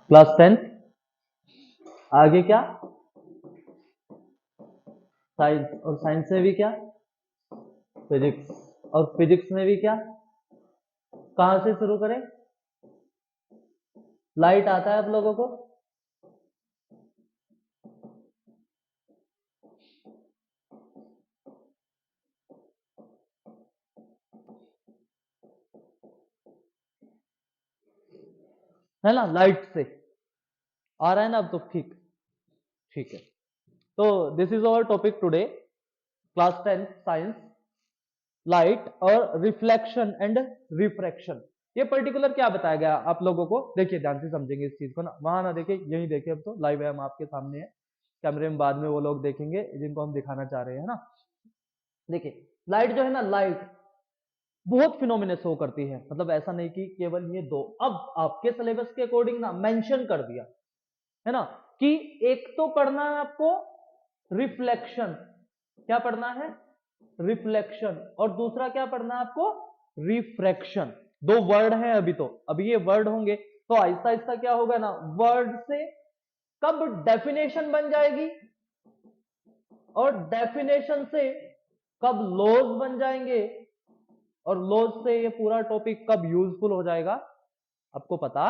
Class 10 आगे क्या science, और साइंस में भी क्या फिजिक्स, और फिजिक्स में भी क्या, कहां से शुरू करें? लाइट आता है आप लोगों को? है ना, लाइट से आ रहा है ना अब तो? ठीक, ठीक है। तो this is our topic today, class 10 science, light और रिफ्लेक्शन एंड रिफ्रैक्शन। ये पर्टिकुलर क्या बताया गया आप लोगों को? देखिए ध्यान से समझेंगे इस चीज को ना, वहां ना देखिए, यही देखिए, अब तो लाइव है, हम आपके सामने है, कैमरे में बाद में वो लोग देखेंगे जिनको हम दिखाना चाह रहे हैं ना। देखिए लाइट जो है ना, लाइट बहुत फिनोमिना शो करती है, मतलब ऐसा नहीं कि केवल ये दो। अब आपके सिलेबस के अकॉर्डिंग ना मेंशन कर दिया है ना कि एक तो पढ़ना है आपको रिफ्लेक्शन, क्या पढ़ना है? रिफ्लेक्शन। और दूसरा क्या पढ़ना है आपको? रिफ्रैक्शन। दो वर्ड हैं अभी, तो अभी ये वर्ड होंगे, तो आहिस्ता आहिस्ता क्या होगा ना, वर्ड से कब डेफिनेशन बन जाएगी और डेफिनेशन से कब लॉज बन जाएंगे, और लॉज से ये पूरा टॉपिक कब यूजफुल हो जाएगा आपको पता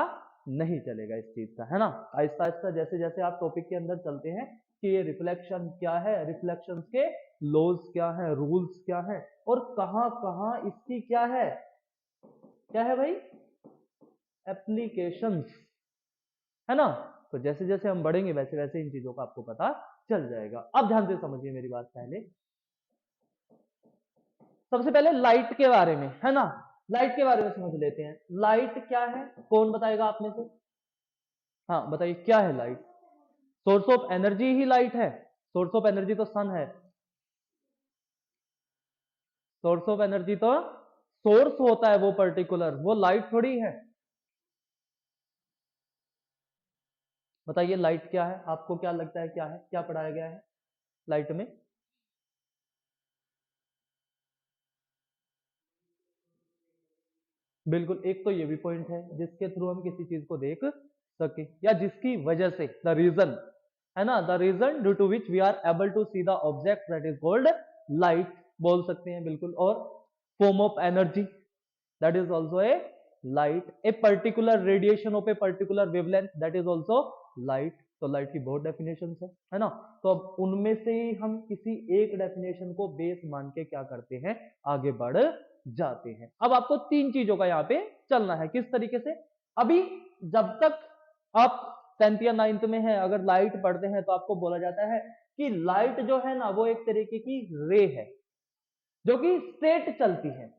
नहीं चलेगा इस चीज का, है ना। आहिस्ता आहिस्ता जैसे जैसे आप टॉपिक के अंदर चलते हैं कि ये रिफ्लेक्शन क्या है, रिफ्लेक्शन के लॉज क्या है, रूल्स क्या है, और कहां कहां इसकी क्या है भाई, एप्लीकेशंस, है ना। तो जैसे जैसे हम बढ़ेंगे वैसे वैसे इन चीजों का आपको पता चल जाएगा। अब ध्यान से समझिए मेरी बात। पहले सबसे पहले लाइट के बारे में, है ना, लाइट के बारे में समझ लेते हैं। लाइट क्या है, कौन बताएगा आप में से? हाँ बताइए, क्या है light? Source of energy he light है। सोर्स ऑफ एनर्जी तो सन है। सोर्स ऑफ एनर्जी तो सोर्स होता है वो पर्टिकुलर, वो लाइट थोड़ी है। बताइए लाइट क्या है, आपको क्या लगता है क्या है, क्या पढ़ाया गया है लाइट में? बिल्कुल, एक तो ये भी पॉइंट है जिसके थ्रू हम किसी चीज को देख सके, या जिसकी वजह से, द रीजन, है ना, the reason due to which we are able to see the object, that is called light, बोल सकते हैं बिल्कुल। और form of energy, that is also a light, a particular radiation of a particular wavelength, that is also light. तो light की बहुत definition है ना। तो अब उनमें से ही हम किसी एक डेफिनेशन को बेस मान के क्या करते हैं, आगे बढ़ जाते हैं। अब आपको तीन चीजों का यहाँ पे चलना है, किस तरीके से? अभी जब तक आप 10th या 9th में है, अगर लाइट पढ़ते हैं तो आपको बोला जाता है कि लाइट जो है ना वो एक तरीके की रे है जो कि स्ट्रेट चलती है,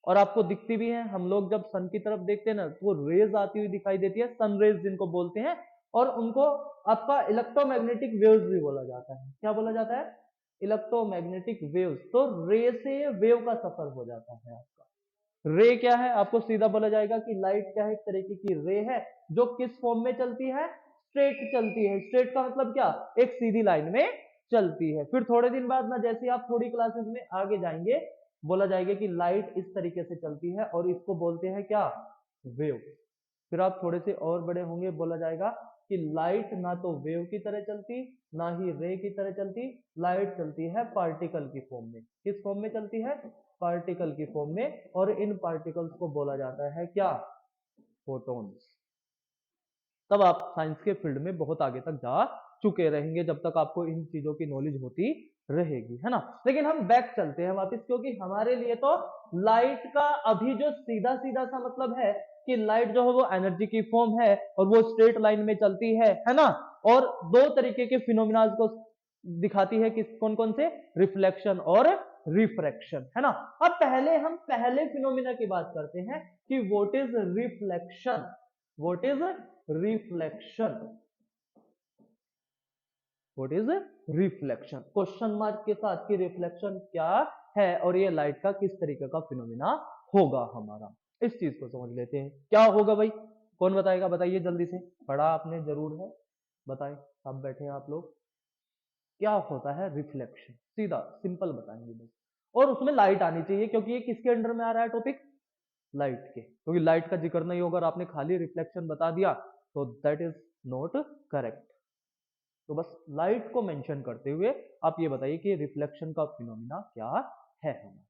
और आपको दिखती भी है। हम लोग जब सन की तरफ देखते हैं ना तो वो रेज आती हुई दिखाई देती है, सन रेज जिनको बोलते हैं, और उनको आपका इलेक्ट्रोमैग्नेटिक वेव्स भी बोला जाता है। क्या बोला जाता है? Electromagnetic waves. तो रे से वेव का सफर हो जाता है आपका। रे क्या है, आपको सीधा बोला जाएगा कि लाइट क्या है, एक तरीके की रे है जो किस फॉर्म में चलती है, स्ट्रेट चलती है। स्ट्रेट का मतलब क्या, एक सीधी लाइन में चलती है। फिर थोड़े दिन बाद ना, जैसे आप थोड़ी क्लासेस में आगे जाएंगे, बोला जाएगा कि लाइट इस तरीके से चलती है और इसको बोलते हैं क्या, वेव। फिर आप थोड़े से और बड़े होंगे, बोला जाएगा कि लाइट ना तो वेव की तरह चलती, ना ही रे की तरह चलती, लाइट चलती है पार्टिकल की फॉर्म में। किस फॉर्म में चलती है? पार्टिकल की फॉर्म में। और इन पार्टिकल्स को बोला जाता है क्या, फोटॉन्स। तब आप साइंस के फील्ड में बहुत आगे तक जा चुके रहेंगे जब तक आपको इन चीजों की नॉलेज होती रहेगी, है ना। लेकिन हम बैक चलते हैं वापस, क्योंकि हमारे लिए तो लाइट का अभी जो सीधा सीधा सा मतलब है कि लाइट जो है वो एनर्जी की फॉर्म है और वो स्ट्रेट लाइन में चलती है ना। और दो तरीके के फिनोमिना को दिखाती है, किस कौन कौन से, रिफ्लेक्शन और रिफ्रैक्शन, है ना। अब पहले हम पहले फिनोमिना की बात करते हैं कि what is reflection, what is reflection, what is reflection, question mark के साथ कि रिफ्लेक्शन क्या है और ये लाइट का किस तरीके का फिनोमिना होगा हमारा। इस चीज को समझ लेते हैं, क्या होगा भाई, कौन बताएगा? बताइए जल्दी से, पढ़ा आपने जरूर है, बताएं, आप बैठे हैं आप लोग। क्या होता है रिफ्लेक्शन, सीधा सिंपल बताएंगे बस। और उसमें लाइट आनी चाहिए, क्योंकि ये किसके अंडर में आ रहा है टॉपिक, लाइट के। क्योंकि लाइट का जिक्र नहीं होगा और आपने खाली रिफ्लेक्शन बता दिया तो दैट इज नॉट करेक्ट। तो बस लाइट को मेंशन करते हुए आप ये बताइए कि रिफ्लेक्शन का फिनोमिना क्या है हमारा।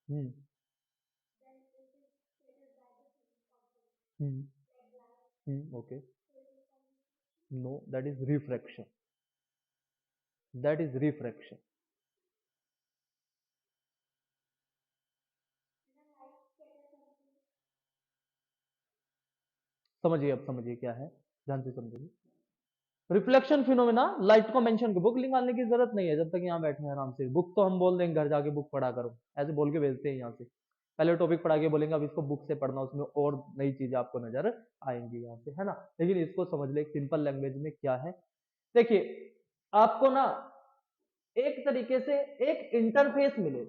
Hmm okay, no that is refraction, that is refraction. समझिए, अब समझिए क्या है, ध्यान से समझिए। रिफ्लेक्शन फिनोमेना लाइट को मेंशन कर, बुक निकालने की जरूरत नहीं है जब तक यहाँ बैठे हैं आराम से। बुक तो हम बोल देंगे घर जाके बुक पढ़ा करो, ऐसे बोल के भेजते हैं यहाँ से। पहले टॉपिक पढ़ा के बोलेंगे अब इसको बुक से पढ़ना, उसमें और नई चीजें आपको नजर आएंगी यहाँ से, है ना। लेकिन इसको समझ ले सिंपल लैंग्वेज में क्या है। देखिए आपको ना एक तरीके से एक इंटरफेस मिले।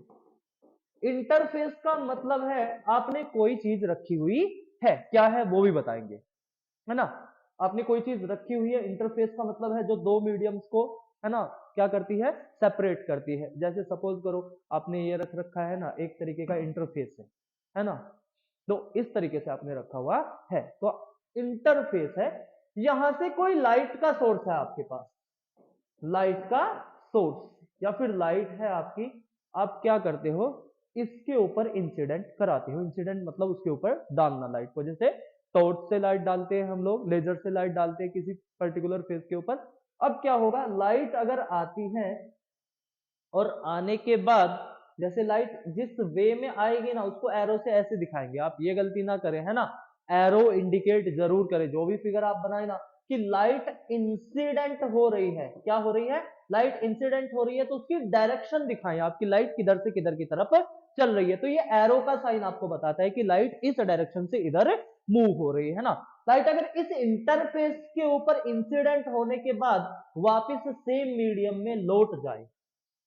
इंटरफेस का मतलब है आपने कोई चीज रखी हुई है, क्या है वो भी बताएंगे, है ना। आपने कोई चीज रखी हुई है, इंटरफेस का मतलब है जो दो मीडियम्स को, है ना, क्या करती है, सेपरेट करती है। जैसे सपोज करो आपने ये रख रखा है ना, एक तरीके का इंटरफेस है ना। तो इस तरीके से आपने रखा हुआ है, तो इंटरफेस है। यहां से कोई लाइट का सोर्स है आपके पास, लाइट का सोर्स या फिर लाइट है आपकी। आप क्या करते हो, इसके ऊपर इंसिडेंट कराते हो। इंसिडेंट मतलब उसके ऊपर डालना लाइट को, जैसे टॉर्च से लाइट डालते हैं हम लोग, लेजर से लाइट डालते हैं किसी पर्टिकुलर फेस के ऊपर। अब क्या होगा, लाइट अगर आती है और आने के बाद जैसे लाइट जिस वे में आएगी ना, उसको एरो से ऐसे दिखाएंगे। आप ये गलती ना करें, है ना, एरो इंडिकेट जरूर करें जो भी फिगर आप बनाए ना, कि लाइट इंसिडेंट हो रही है। क्या हो रही है, लाइट इंसिडेंट हो रही है, तो उसकी डायरेक्शन दिखाएं, आपकी लाइट किधर से किधर की तरफ चल रही है। तो ये एरो का साइन आपको बताता है कि लाइट इस डायरेक्शन से इधर मूव हो रही है ना। लाइट अगर इस इंटरफेस के ऊपर इंसिडेंट होने के बाद वापस सेम मीडियम में लौट जाए,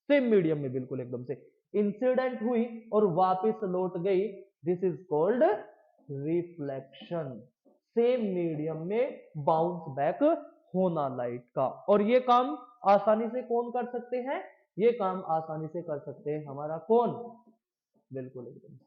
सेम मीडियम में बिल्कुल एकदम से इंसिडेंट हुई और वापस लौट गई, this is called reflection. Same medium में बाउंस बैक होना लाइट का। और ये काम आसानी से कौन कर सकते हैं, ये काम आसानी से कर सकते हैं हमारा कौन, बिल्कुल एकदम से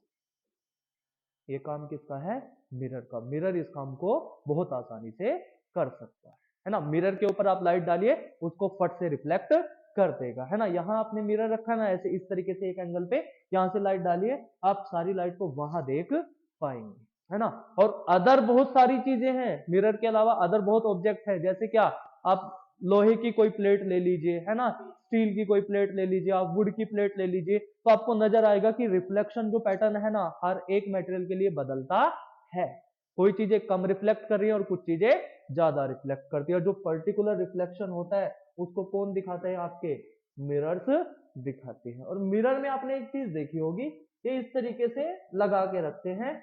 ये काम किसका है, मिरर का। मिरर इस काम को बहुत आसानी से कर सकता है ना। मिरर के ऊपर आप लाइट डालिए, उसको फट से रिफ्लेक्ट कर देगा, है ना। यहाँ आपने मिरर रखा ना ऐसे इस तरीके से एक एंगल पे, यहाँ से लाइट डालिए, आप सारी लाइट को वहां देख पाएंगे, है ना। और अदर बहुत सारी चीजें हैं मिरर के अलावा, अदर बहुत ऑब्जेक्ट है। जैसे क्या, आप लोहे की कोई प्लेट ले लीजिए, है ना, स्टील की कोई प्लेट ले लीजिए, आप वुड की प्लेट ले लीजिए, तो आपको नजर आएगा कि रिफ्लेक्शन जो पैटर्न है ना, हर एक मटेरियल के लिए बदलता है। कोई चीजें कम रिफ्लेक्ट कर रही है और कुछ चीजें ज्यादा रिफ्लेक्ट करती है। और जो पर्टिकुलर रिफ्लेक्शन होता है उसको कौन दिखाते हैं, आपके मिरर्स दिखाते हैं। और मिरर में आपने एक चीज देखी होगी, ये इस तरीके से लगा के रखते हैं।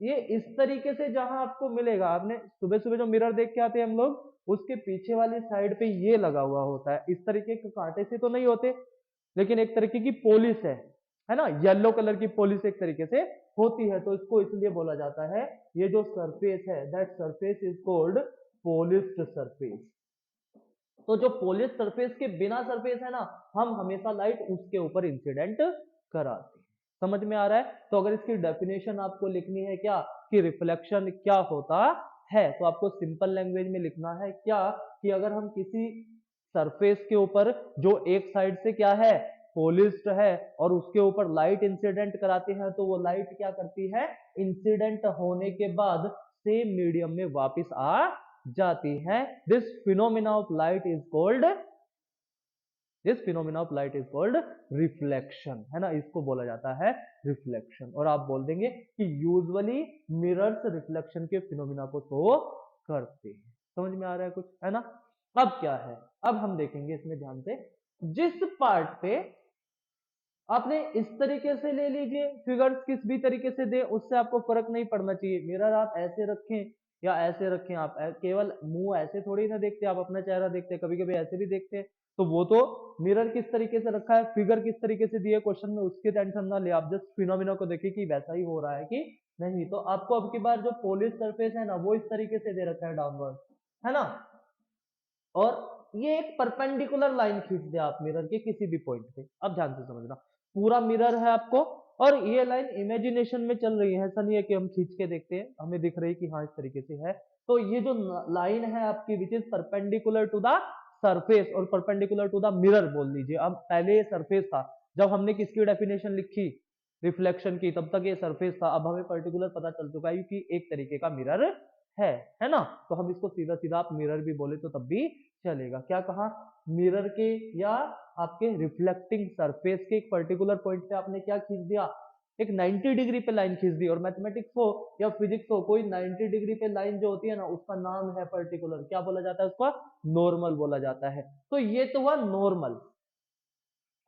ये इस तरीके से जहां आपको मिलेगा, आपने सुबह सुबह जो मिरर देख के आते हैं हम लोग, उसके पीछे वाली साइड पे ये लगा हुआ होता है। इस तरीके के कांटे से तो नहीं होते, लेकिन एक तरीके की पॉलिश है ना, येलो कलर की पॉलिश एक तरीके से होती है। तो इसको इसलिए बोला जाता है, ये जो सरफेस है, that surface is called polished surface. तो जो पॉलिश सरफेस के बिना सरफेस है ना, हम हमेशा लाइट उसके ऊपर इंसिडेंट कराते हैं। समझ में आ रहा है। तो अगर इसकी डेफिनेशन आपको लिखनी है क्या, कि रिफ्लेक्शन क्या होता है, तो आपको सिंपल लैंग्वेज में लिखना है क्या, कि अगर हम किसी सरफेस के ऊपर जो एक साइड से क्या है, पॉलिश्ड है, और उसके ऊपर लाइट इंसिडेंट कराते हैं, तो वो लाइट क्या करती है, इंसिडेंट होने के बाद सेम मीडियम में वापस आ जाती है। This phenomena of light is called, this phenomena of light is called reflection, है ना, इसको बोला जाता है रिफ्लेक्शन। और आप बोल देंगे कि यूजुअली मिरर्स रिफ्लेक्शन के फिनोमिना को शो करते हैं। समझ में आ रहा है कुछ, है ना। अब क्या है, अब हम देखेंगे इसमें ध्यान से, जिस पार्ट पे आपने इस तरीके से ले लीजिए, फिगर्स किस भी तरीके से दे, उससे आपको फर्क नहीं पड़ना चाहिए। मिरर आप ऐसे रखें या ऐसे रखें, आप केवल मुंह ऐसे थोड़ी ना देखते, आप अपना चेहरा देखते हैं, कभी कभी ऐसे भी देखते हैं। तो वो तो मिरर किस तरीके से रखा है, फिगर किस तरीके से दी है क्वेश्चन में, उसकी टेंशन ना ले, आप जस्ट फिनोमिना को देखिए कि वैसा ही हो रहा है कि नहीं। तो आपको अब की बार जो पॉलिश सरफेस है ना, वो इस तरीके से दे रखा है डाउनवर्ड, है ना। और ये एक परपेंडिकुलर लाइन खींच दे आप मिरर के किसी भी पॉइंट पे। अब ध्यान से समझना, पूरा मिरर है आपको, और ये लाइन इमेजिनेशन में चल रही है, ऐसा नहीं है कि हम खींच के देखते हैं हमें दिख रही है कि हाँ इस तरीके से है। तो ये जो लाइन है आपकी which is perpendicular to the surface और परपेंडिकुलर टू द मिरर बोल लीजिए। अब पहले ये सरफेस था, जब हमने किसकी डेफिनेशन लिखी रिफ्लेक्शन की, तब तक ये सरफेस था। अब हमें पर्टिकुलर पता चल चुका है कि एक तरीके का मिरर है ना। तो हम इसको सीधा सीधा आप मिरर भी बोले तो तब भी चलेगा। क्या कहा, मिरर के या आपके रिफ्लेक्टिंग सरफेस के एक पर्टिकुलर पॉइंट पे आपने क्या खींच दिया, एक 90 डिग्री पे लाइन खींच दी। और मैथमेटिक्स हो या फिजिक्स हो, कोई 90 डिग्री पे लाइन जो होती है ना, उसका नाम है पर्टिकुलर, क्या बोला जाता है उसका, नॉर्मल बोला जाता है। तो ये तो हुआ नॉर्मल।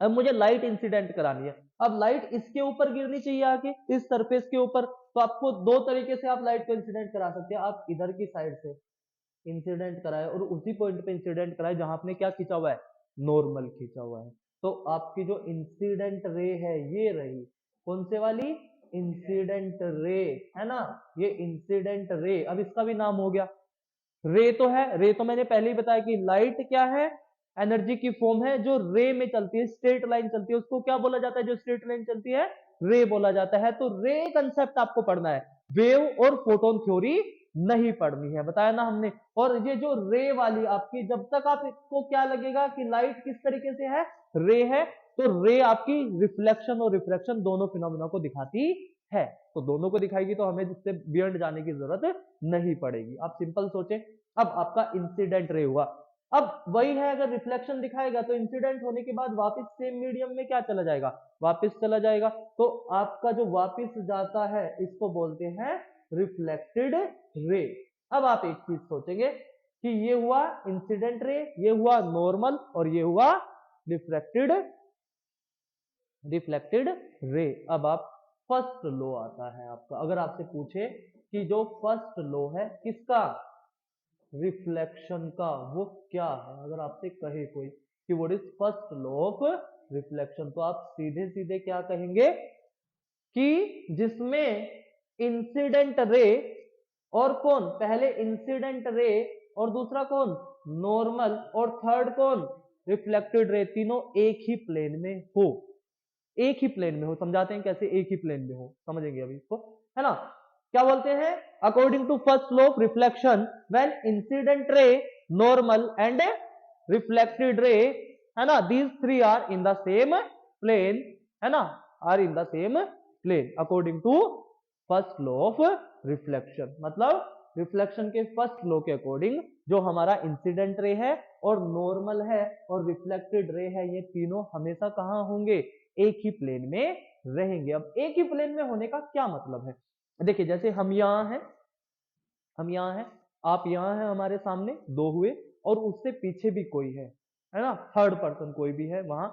अब मुझे लाइट इंसिडेंट करानी है। अब लाइट इसके ऊपर गिरनी चाहिए आके, इस सरफेस के ऊपर। तो आपको दो तरीके से आप लाइट को इंसिडेंट करा सकते हैं। आप इधर की साइड से इंसिडेंट कराए और उसी पॉइंट पे इंसिडेंट कराए जहां आपने क्या खींचा हुआ है, नॉर्मल खींचा हुआ है। तो आपकी जो इंसिडेंट रे है ये रही, कौन से वाली, इंसिडेंट रे, है ना, ये इंसिडेंट रे। अब इसका भी नाम हो गया, रे तो है, रे तो मैंने पहले ही बताया कि लाइट क्या है, एनर्जी की फॉर्म है जो रे में चलती है, स्ट्रेट लाइन चलती है, उसको क्या बोला जाता है, जो स्ट्रेट लाइन चलती है, रे बोला जाता है। तो रे कंसेप्ट आपको पढ़ना है, वेव और फोटोन थ्योरी नहीं पढ़नी है, बताया ना हमने। और ये जो रे वाली आपकी, जब तक आप इसको क्या लगेगा कि लाइट किस तरीके से है, रे है, तो रे आपकी रिफ्लेक्शन और रिफ्रैक्शन दोनों फिनोमिना को दिखाती है। तो दोनों को दिखाएगी तो हमें जिससे बियॉन्ड जाने की जरूरत नहीं पड़ेगी। आप सिंपल सोचें, अब आपका इंसिडेंट रे हुआ, अब वही है, अगर रिफ्लेक्शन दिखाएगा तो इंसिडेंट होने के बाद वापस सेम मीडियम में क्या चला जाएगा, वापस चला जाएगा। तो आपका जो वापस जाता है इसको बोलते हैं रिफ्लेक्टेड रे। अब आप एक चीज सोचेंगे कि ये हुआ इंसिडेंट रे, ये हुआ नॉर्मल, और ये हुआ रिफ्लेक्टेड रिफ्लेक्टेड रे। अब आप फर्स्ट लॉ आता है आपका, अगर आपसे पूछे कि जो फर्स्ट लॉ है किसका, रिफ्लेक्शन का, वो क्या है, अगर आपसे कहे कोई कि what is first law of reflection, तो आप सीधे सीधे क्या कहेंगे कि जिसमें इंसिडेंट रे और कौन, पहले इंसिडेंट रे और दूसरा कौन, नॉर्मल, और थर्ड कौन, रिफ्लेक्टेड रे, तीनों एक ही प्लेन में हो, एक ही प्लेन में हो। समझाते हैं कैसे एक ही प्लेन में हो, समझेंगे अभी इसको, है ना। क्या बोलते हैं, according to first law of reflection, when incident ray, normal and reflected ray, है ना, these three are in the same plane, है ना, are in the same plane according to first law of reflection. मतलब reflection के first law के according जो हमारा incident ray है और नॉर्मल है और रिफ्लेक्टेड रे है, ये तीनों हमेशा कहां होंगे, एक ही प्लेन में रहेंगे। अब एक ही प्लेन में होने का क्या मतलब है, देखिए जैसे हम यहाँ हैं, हम यहाँ हैं, आप यहाँ हैं, हमारे सामने दो हुए, और उससे पीछे भी कोई है ना, थर्ड पर्सन कोई भी है वहां।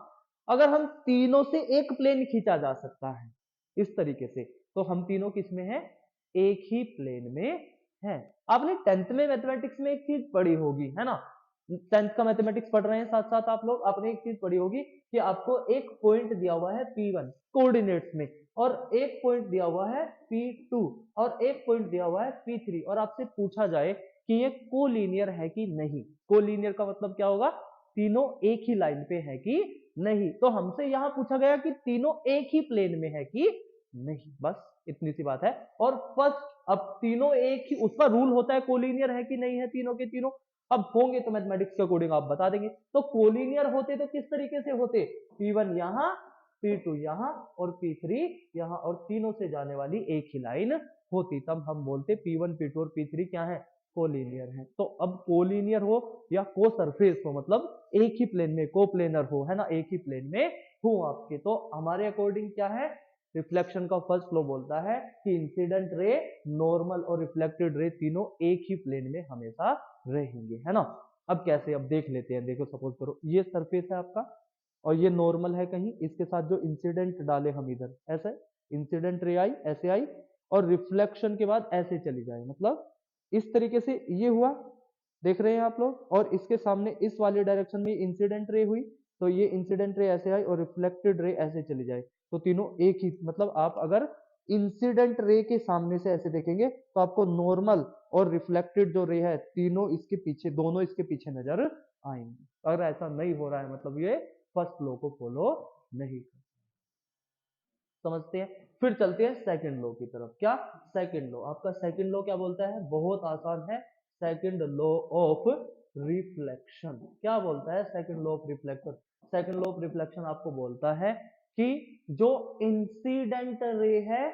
अगर हम तीनों से एक प्लेन खींचा जा सकता है इस तरीके से, तो हम तीनों किस में हैं, एक ही प्लेन में हैं। आपने 10th में मैथमेटिक्स में एक चीज पढ़ी होगी, है ना, 10th का मैथमेटिक्स पढ़ रहे हैं साथ साथ आप लोग, आपने एक चीज पढ़ी होगी कि आपको एक पॉइंट दिया हुआ है P1 कोऑर्डिनेट्स में, और एक पॉइंट दिया हुआ है P2, और एक पॉइंट दिया हुआ है P3, और आपसे पूछा जाए कि ये कोलिनियर है कि नहीं। कोलिनियर का मतलब क्या होगा, तीनों एक ही लाइन पे है कि नहीं। तो हमसे यहां पूछा गया कि तीनों एक ही प्लेन में है कि नहीं, बस इतनी सी बात है। और फर्स्ट, अब तीनों एक ही, उसका रूल होता है कोलिनियर है कि नहीं है तीनों के तीनों। अब होंगे तो मैथमेटिक्स के अकॉर्डिंग आप बता देंगे। तो कोलिनियर होते तो किस तरीके से होते, P1 यहां, P2 यहां और P3 यहां, और तीनों से जाने वाली एक ही लाइन होती, तब हम बोलते P1 P2 और P3 क्या है, कोलिनियर है। तो अब कोलिनियर हो या को सरफेस हो, मतलब एक ही प्लेन में, को प्लेनर हो, है ना, एक ही प्लेन में हो आपके, तो हमारे अकॉर्डिंग क्या है, रिफ्लेक्शन का फर्स्ट लॉ बोलता है कि इंसिडेंट रे, नॉर्मल और रिफ्लेक्टेड रे तीनों एक ही प्लेन में हमेशा रहेंगे, है ना। अब कैसे, अब देख लेते हैं। देखो सपोज करो ये सरफेस है आपका और ये नॉर्मल है कहीं, इसके साथ जो इंसिडेंट डाले हम इधर, ऐसे इंसिडेंट रे आई, ऐसे आई, और रिफ्लेक्शन के बाद ऐसे चली जाए, मतलब इस तरीके से ये हुआ, देख रहे हैं आप लोग। और इसके सामने इस वाले डायरेक्शन में इंसिडेंट रे हुई, तो ये इंसिडेंट रे ऐसे आई और रिफ्लेक्टेड रे ऐसे चली जाए, तो तीनों एक ही, मतलब आप अगर इंसिडेंट रे के सामने से ऐसे देखेंगे तो आपको नॉर्मल और रिफ्लेक्टेड जो रे है तीनों इसके पीछे, दोनों इसके पीछे नजर आएंगे। अगर ऐसा नहीं हो रहा है मतलब ये फर्स्ट लॉ को फॉलो नहीं कर। समझते हैं। फिर चलते हैं सेकंड लॉ की तरफ। क्या सेकंड लॉ? आपका सेकंड लॉ क्या बोलता है? बहुत आसान है, सेकंड लॉ ऑफ रिफ्लेक्शन। क्या बोलता है second law of reflection? Second law of reflection आपको बोलता है कि जो इंसिडेंट रे है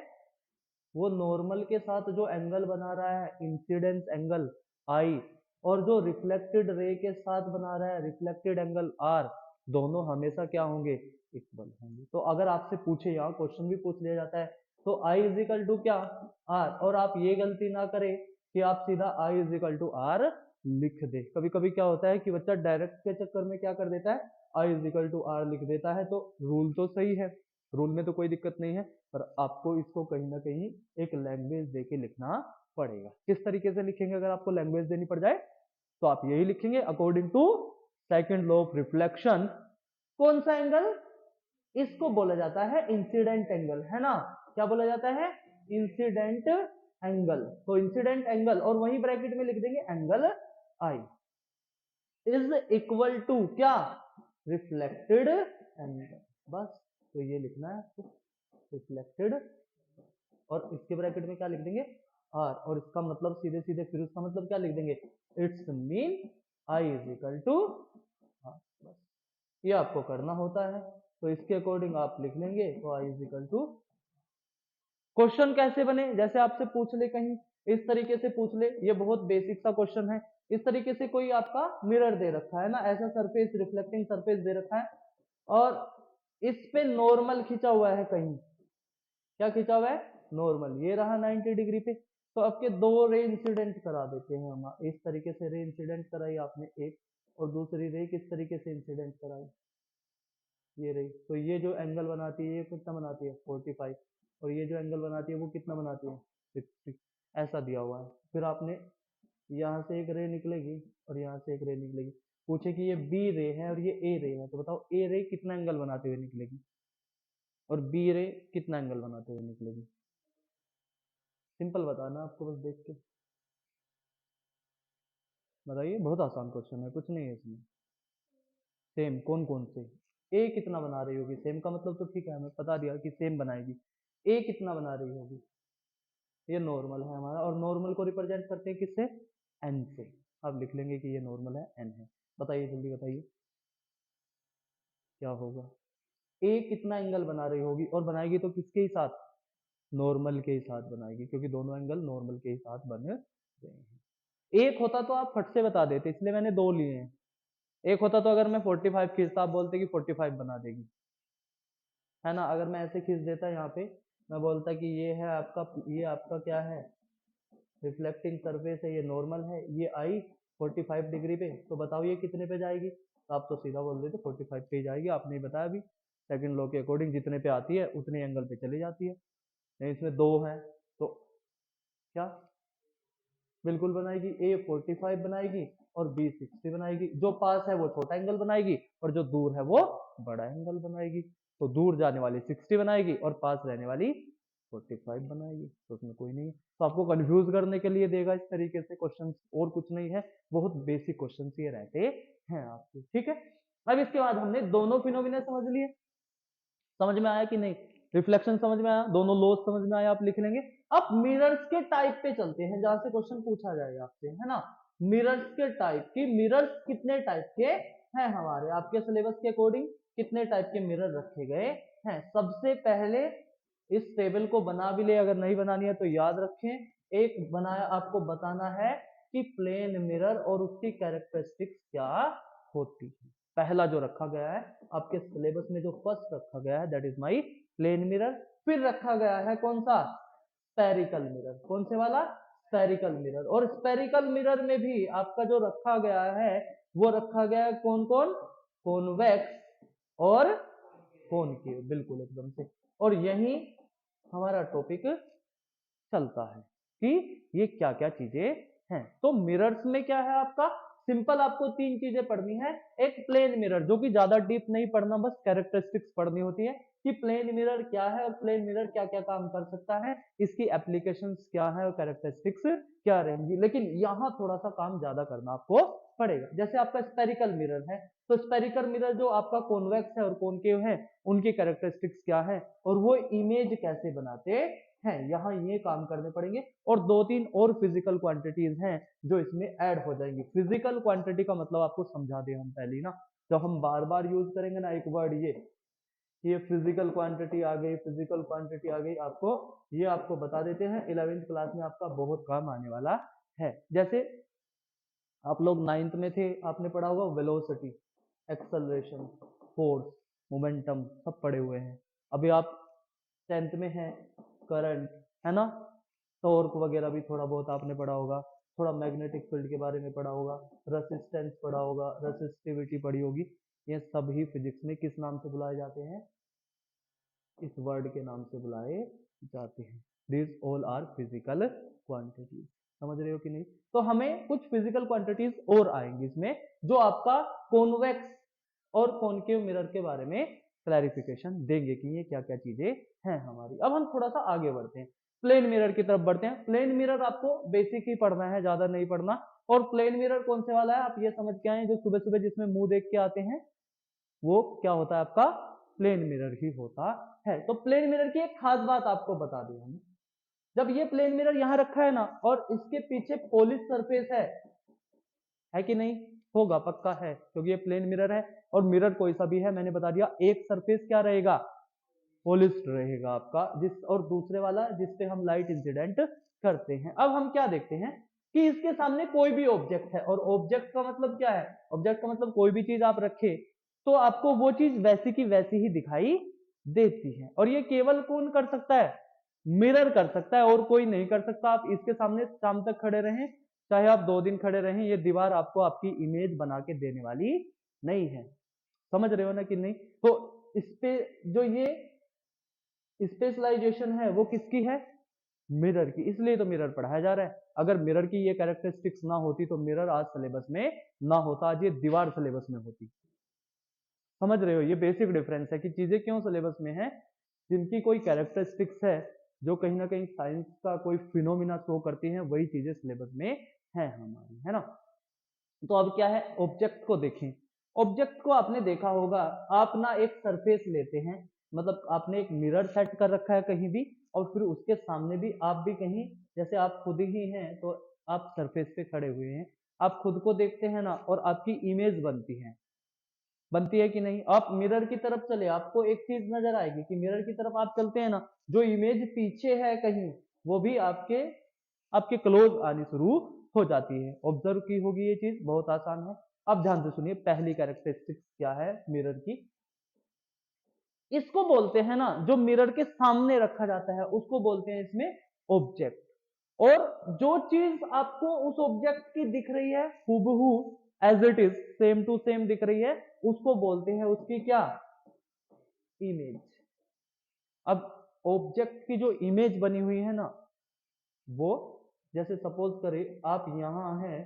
वो नॉर्मल के साथ जो एंगल बना रहा है इंसिडेंस एंगल आई, और जो रिफ्लेक्टेड रे के साथ बना रहा है रिफ्लेक्टेड एंगल आर, दोनों हमेशा क्या होंगे? इक्वल होंगे। तो अगर आपसे पूछे, यहाँ क्वेश्चन भी पूछ लिया जाता है, तो आई इज इक्वल टू क्या? आर। और आप ये गलती ना करें कि आप सीधा आई इज इक्वल टू आर लिख दे। कभी कभी क्या होता है कि बच्चा डायरेक्ट के चक्कर में क्या कर देता है, आई इज इक्वल टू आर लिख देता है। तो रूल तो सही है, रूल में तो कोई दिक्कत नहीं है, पर आपको इसको कहीं ना कहीं एक लैंग्वेज देके लिखना पड़ेगा। किस तरीके से लिखेंगे अगर आपको लैंग्वेज देनी पड़ जाए? तो आप यही लिखेंगे, according to second law of reflection कौन सा एंगल? इसको बोला जाता है इंसिडेंट एंगल, है ना? क्या बोला जाता है? Incident angle. तो इंसिडेंट एंगल, और वही ब्रैकेट में लिख देंगे angle I is equal to क्या? Reflected angle. बस, तो ये लिखना है आपको, रिफ्लेक्टेड, और इसके ब्रैकेट में क्या लिख देंगे? आर। और इसका मतलब सीधे सीधे फिर उसका मतलब क्या लिख देंगे? It's mean I is equal to R. बस, ये आपको करना होता है। तो इसके अकॉर्डिंग आप लिख लेंगे, तो आई इज इक्वल टू। क्वेश्चन कैसे बने? जैसे आपसे पूछ ले कहीं, इस तरीके से पूछ ले, ये बहुत बेसिक सा क्वेश्चन है। इस तरीके से कोई आपका मिरर दे रखा है ना, ऐसा सरफेस, रिफ्लेक्टिंग सरफेस दे रखा है, और इस पे नॉर्मल खींचा हुआ है कहीं। क्या खींचा हुआ है? नॉर्मल। ये रहा 90 डिग्री पे। तो आपके दो रे इंसिडेंट करा देते हैं हम। इस तरीके से रे इंसिडेंट कराई आपने एक, और दूसरी रे किस तरीके से इंसिडेंट कराई? ये रही। तो ये जो एंगल बनाती है ये कितना बनाती है? 45। और ये जो एंगल बनाती है वो कितना बनाती है? 60। ऐसा दिया हुआ है। फिर आपने यहाँ से एक रे निकलेगी और यहाँ से एक रे निकलेगी। पूछे कि ये बी रे है और ये ए रे है, तो बताओ ए रे कितना एंगल बनाते हुए निकलेगी और बी रे कितना एंगल बनाते हुए निकलेगी? सिंपल बताना आपको बस देख के। बताइए, बहुत आसान क्वेश्चन है, कुछ नहीं है इसमें। सेम कौन कौन से? ए कितना बना रही होगी? सेम का मतलब तो ठीक है, हमें बता दिया कि सेम बनाएगी। ए कितना बना रही होगी? ये नॉर्मल है हमारा, और नॉर्मल को रिप्रेजेंट करते हैं किससे? एन से। अब लिख लेंगे कि ये नॉर्मल है, एन है। बताइए, जल्दी बताइए क्या होगा? ए कितना एंगल बना रही होगी, और बनाएगी तो किसके ही साथ? नॉर्मल के ही साथ बनाएगी, क्योंकि दोनों एंगल नॉर्मल के ही साथ बन रहे हैं। एक होता तो आप फट से बता देते, इसलिए मैंने दो लिए हैं। एक होता तो अगर मैं 45 खींचता, आप बोलते कि 45 बना देगी, है ना? अगर मैं ऐसे खींच देता यहाँ पे, मैं बोलता कि ये आपका क्या है? रिफ्लेक्टिंग सरफेस है, ये नॉर्मल है, ये आई 45 डिग्री पे, तो बताओ ये कितने पे जाएगी? तो आप तो सीधा बोल देते 45 पे ही जाएगी। आपने बताया अभी, सेकंड लॉ के अकॉर्डिंग जितने पे आती है उतने एंगल पे चली जाती है। नहीं, इसमें दो है तो क्या? बिल्कुल बनाएगी। ए 45 बनाएगी और बी 60 बनाएगी। जो पास है वो छोटा एंगल बनाएगी, और जो दूर है वो बड़ा एंगल बनाएगी। तो दूर जाने वाली 60 बनाएगी और पास रहने वाली 45 बनाएगी। तो उसमें कोई नहीं है। तो आपको कंफ्यूज करने के लिए देगा इस तरीके से क्वेश्चन, और कुछ नहीं है। बहुत बेसिक क्वेश्चन ये रहते हैं आपके, ठीक है। अब इसके बाद हमने दोनों फिनोमिना समझ लिए। समझ में आया कि नहीं? रिफ्लेक्शन समझ में आया, दोनों लॉज समझ में आया, आप लिख लेंगे। अब मिरर्स के टाइप पे चलते हैं, जहां से क्वेश्चन पूछा जाएगा आपसे, है ना? मिरर्स के टाइप की, मिरर्स कितने टाइप के हैं हमारे आपके सिलेबस के अकॉर्डिंग? कितने टाइप के मिरर रखे गए हैं? सबसे पहले इस टेबल को बना भी ले, अगर नहीं बनानी है तो याद रखें। एक बनाया, आपको बताना है कि प्लेन मिरर और उसकी कैरेक्टरिस्टिक्स क्या होती है। पहला जो रखा गया है आपके सिलेबस में, जो फर्स्ट रखा गया है, that is my plane mirror. फिर रखा गया है कौन सा? Spherical mirror. कौन से वाला? Spherical mirror. और स्पेरिकल मिरर में भी आपका जो रखा गया है, वो रखा गया है कौन कौन? कॉन्वेक्स और कॉनकेव, बिल्कुल एकदम से। और यही हमारा टॉपिक चलता है कि ये क्या क्या चीजें हैं। तो मिरर्स में क्या है आपका? सिंपल आपको तीन चीजें पढ़नी है। एक प्लेन मिरर, जो कि ज्यादा डीप नहीं पढ़ना, बस कैरेक्टरिस्टिक्स पढ़नी होती है कि प्लेन मिरर क्या है और प्लेन मिरर क्या क्या काम कर सकता है, इसकी एप्लीकेशंस क्या है और कैरेक्टरिस्टिक्स क्या रहेंगी। लेकिन यहाँ थोड़ा सा काम ज्यादा करना आपको पड़ेगा। जैसे आपका स्पेरिकल मिरर है, तो स्पेरिकल मिरर जो आपका कॉन्वेक्स है और कॉनकेव है, उनकी कैरेक्टरिस्टिक्स क्या है और वो इमेज कैसे बनाते हैं, यहाँ ये काम करने पड़ेंगे। और दो तीन और फिजिकल क्वांटिटीज हैं जो इसमें ऐड हो जाएंगी। फिजिकल क्वांटिटी का मतलब आपको समझा दें हम पहले ही ना, जब हम बार बार यूज करेंगे ना एक वर्ड, ये फिजिकल क्वांटिटी आ गई, फिजिकल क्वांटिटी आ गई, आपको ये आपको बता देते हैं 11वीं क्लास में आपका बहुत काम आने वाला है। जैसे आप लोग 9th में थे, आपने पढ़ा होगा वेलोसिटी, एक्सेलरेशन, फोर्स, मोमेंटम, सब पढ़े हुए हैं। अभी आप 10th में हैं, करंट, है ना, टॉर्क वगैरह भी थोड़ा बहुत आपने पढ़ा होगा, थोड़ा मैग्नेटिक फील्ड के बारे में पढ़ा होगा, रेसिस्टेंस पढ़ा होगा, रेसिस्टिविटी पढ़ी होगी। ये सभी फिजिक्स में किस नाम से बुलाए जाते हैं, इस वर्ड के नाम से बुलाए जाते हैं। This all are physical quantities. समझ रहे हो कि नहीं? तो हमें कुछ फिजिकल क्वांटिटीज और आएंगी इसमें, जो आपका कॉन्वेक्स और कॉनकेव मिरर के बारे में क्लैरिफिकेशन देंगे कि ये क्या क्या चीजें हैं हमारी। अब हम थोड़ा सा आगे बढ़ते हैं, प्लेन मिरर की तरफ बढ़ते हैं। प्लेन मिरर आपको बेसिक ही पढ़ना है, ज्यादा नहीं पढ़ना। और प्लेन मिरर कौन से वाला है, आप ये समझ के आए, जो सुबह सुबह जिसमें मुंह देख के आते हैं, वो क्या होता है आपका प्लेन मिरर ही होता है। तो प्लेन मिरर की एक खास बात आपको बता दी हम, जब ये प्लेन मिरर यहां रखा है ना और इसके पीछे पॉलिश सरफेस है कि नहीं, होगा, पक्का है, क्योंकि ये प्लेन मिरर है और मिरर कोई सा भी है, मैंने बता दिया, एक सरफेस क्या रहेगा, पॉलिश रहेगा आपका, जिस और दूसरे वाला जिसपे हम लाइट इंसिडेंट करते हैं। अब हम क्या देखते हैं कि इसके सामने कोई भी ऑब्जेक्ट है, और ऑब्जेक्ट का मतलब क्या है, ऑब्जेक्ट का मतलब कोई भी चीज आप रखे तो आपको वो चीज वैसी की वैसी ही दिखाई देती है। और ये केवल कौन कर सकता है, मिरर कर सकता है, और कोई नहीं कर सकता। आप इसके सामने शाम तक खड़े रहें, चाहे आप 2 दिन खड़े रहें, ये दीवार आपको आपकी इमेज बना के देने वाली नहीं है। समझ रहे हो ना कि नहीं? तो इस पे जो ये स्पेशलाइजेशन है वो किसकी है, मिरर की, इसलिए तो मिरर पढ़ाया जा रहा है। अगर मिरर की ये कैरेक्टरिस्टिक्स ना होती तो मिरर आज सिलेबस में ना होता, आज ये दीवार सिलेबस में होती। समझ रहे हो, ये बेसिक डिफरेंस है कि चीजें क्यों सिलेबस में है, जिनकी कोई कैरेक्टरिस्टिक्स है, जो कहीं ना कहीं साइंस का कोई फिनोमिना शो करती है, वही चीजें सिलेबस में है हमारी, है ना। तो अब क्या है, ऑब्जेक्ट को देखें। ऑब्जेक्ट को आपने देखा होगा, आप ना एक सरफेस लेते हैं, मतलब आपने एक मिरर सेट कर रखा है कहीं भी, और फिर उसके सामने भी आप भी कहीं, जैसे आप खुद ही हैं तो आप सरफेस पे खड़े हुए हैं, आप खुद को देखते हैं ना और आपकी इमेज बनती है कि नहीं। आप मिरर की तरफ चले, आपको एक चीज नजर आएगी कि मिरर की तरफ आप चलते हैं ना, जो इमेज पीछे है कहीं, वो भी आपके आपके क्लोज आनी शुरू हो जाती है। ऑब्जर्व की होगी ये चीज, बहुत आसान है। अब ध्यान से सुनिए, पहली कैरेक्टरिस्टिक्स क्या है मिरर की, इसको बोलते हैं ना, जो मिरर के सामने रखा जाता है उसको बोलते हैं इसमें ऑब्जेक्ट। और जो चीज आपको उस ऑब्जेक्ट की दिख रही है हूबहू, as it is, same to same दिख रही है, उसको बोलते हैं उसकी क्या, इमेज। अब ऑब्जेक्ट की जो इमेज बनी हुई है ना, वो, जैसे सपोज करें आप यहां हैं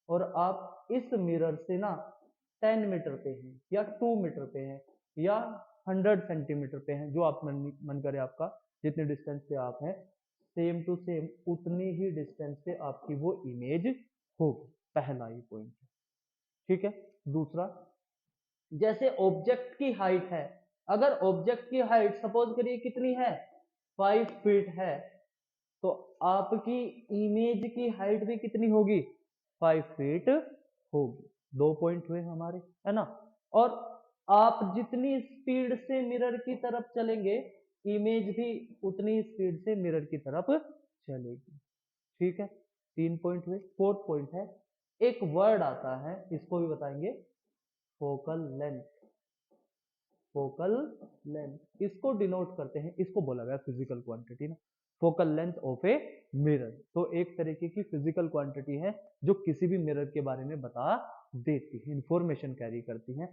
और आप इस मिरर से ना 10 मीटर पे हैं या 2 मीटर पे हैं या 100 सेंटीमीटर पे हैं, जो आप मन करे आपका, जितने डिस्टेंस पे आप हैं, सेम टू सेम उतनी ही डिस्टेंस पे आपकी वो इमेज होगी। पहला ये पॉइंट है, ठीक है। दूसरा, जैसे ऑब्जेक्ट की हाइट है, अगर ऑब्जेक्ट की हाइट सपोज करिए कितनी है, 5 फीट है, तो आपकी इमेज की हाइट भी कितनी होगी, 5 फीट होगी। 2 पॉइंट हुए हमारे, है ना। और आप जितनी स्पीड से मिरर की तरफ चलेंगे, इमेज भी उतनी स्पीड से मिरर की तरफ चलेगी, ठीक है। 3 पॉइंट हुए। फोर्थ पॉइंट है, एक वर्ड आता है, इसको भी बताएंगे, फोकल लेंथ। फोकल लेंथ इसको डिनोट करते हैं, इसको बोला गया फिजिकल क्वांटिटी ना, focal length of a mirror. तो एक तरीके की फिजिकल क्वांटिटी है जो किसी भी मिरर के बारे में बता देती है, इंफॉर्मेशन कैरी करती है।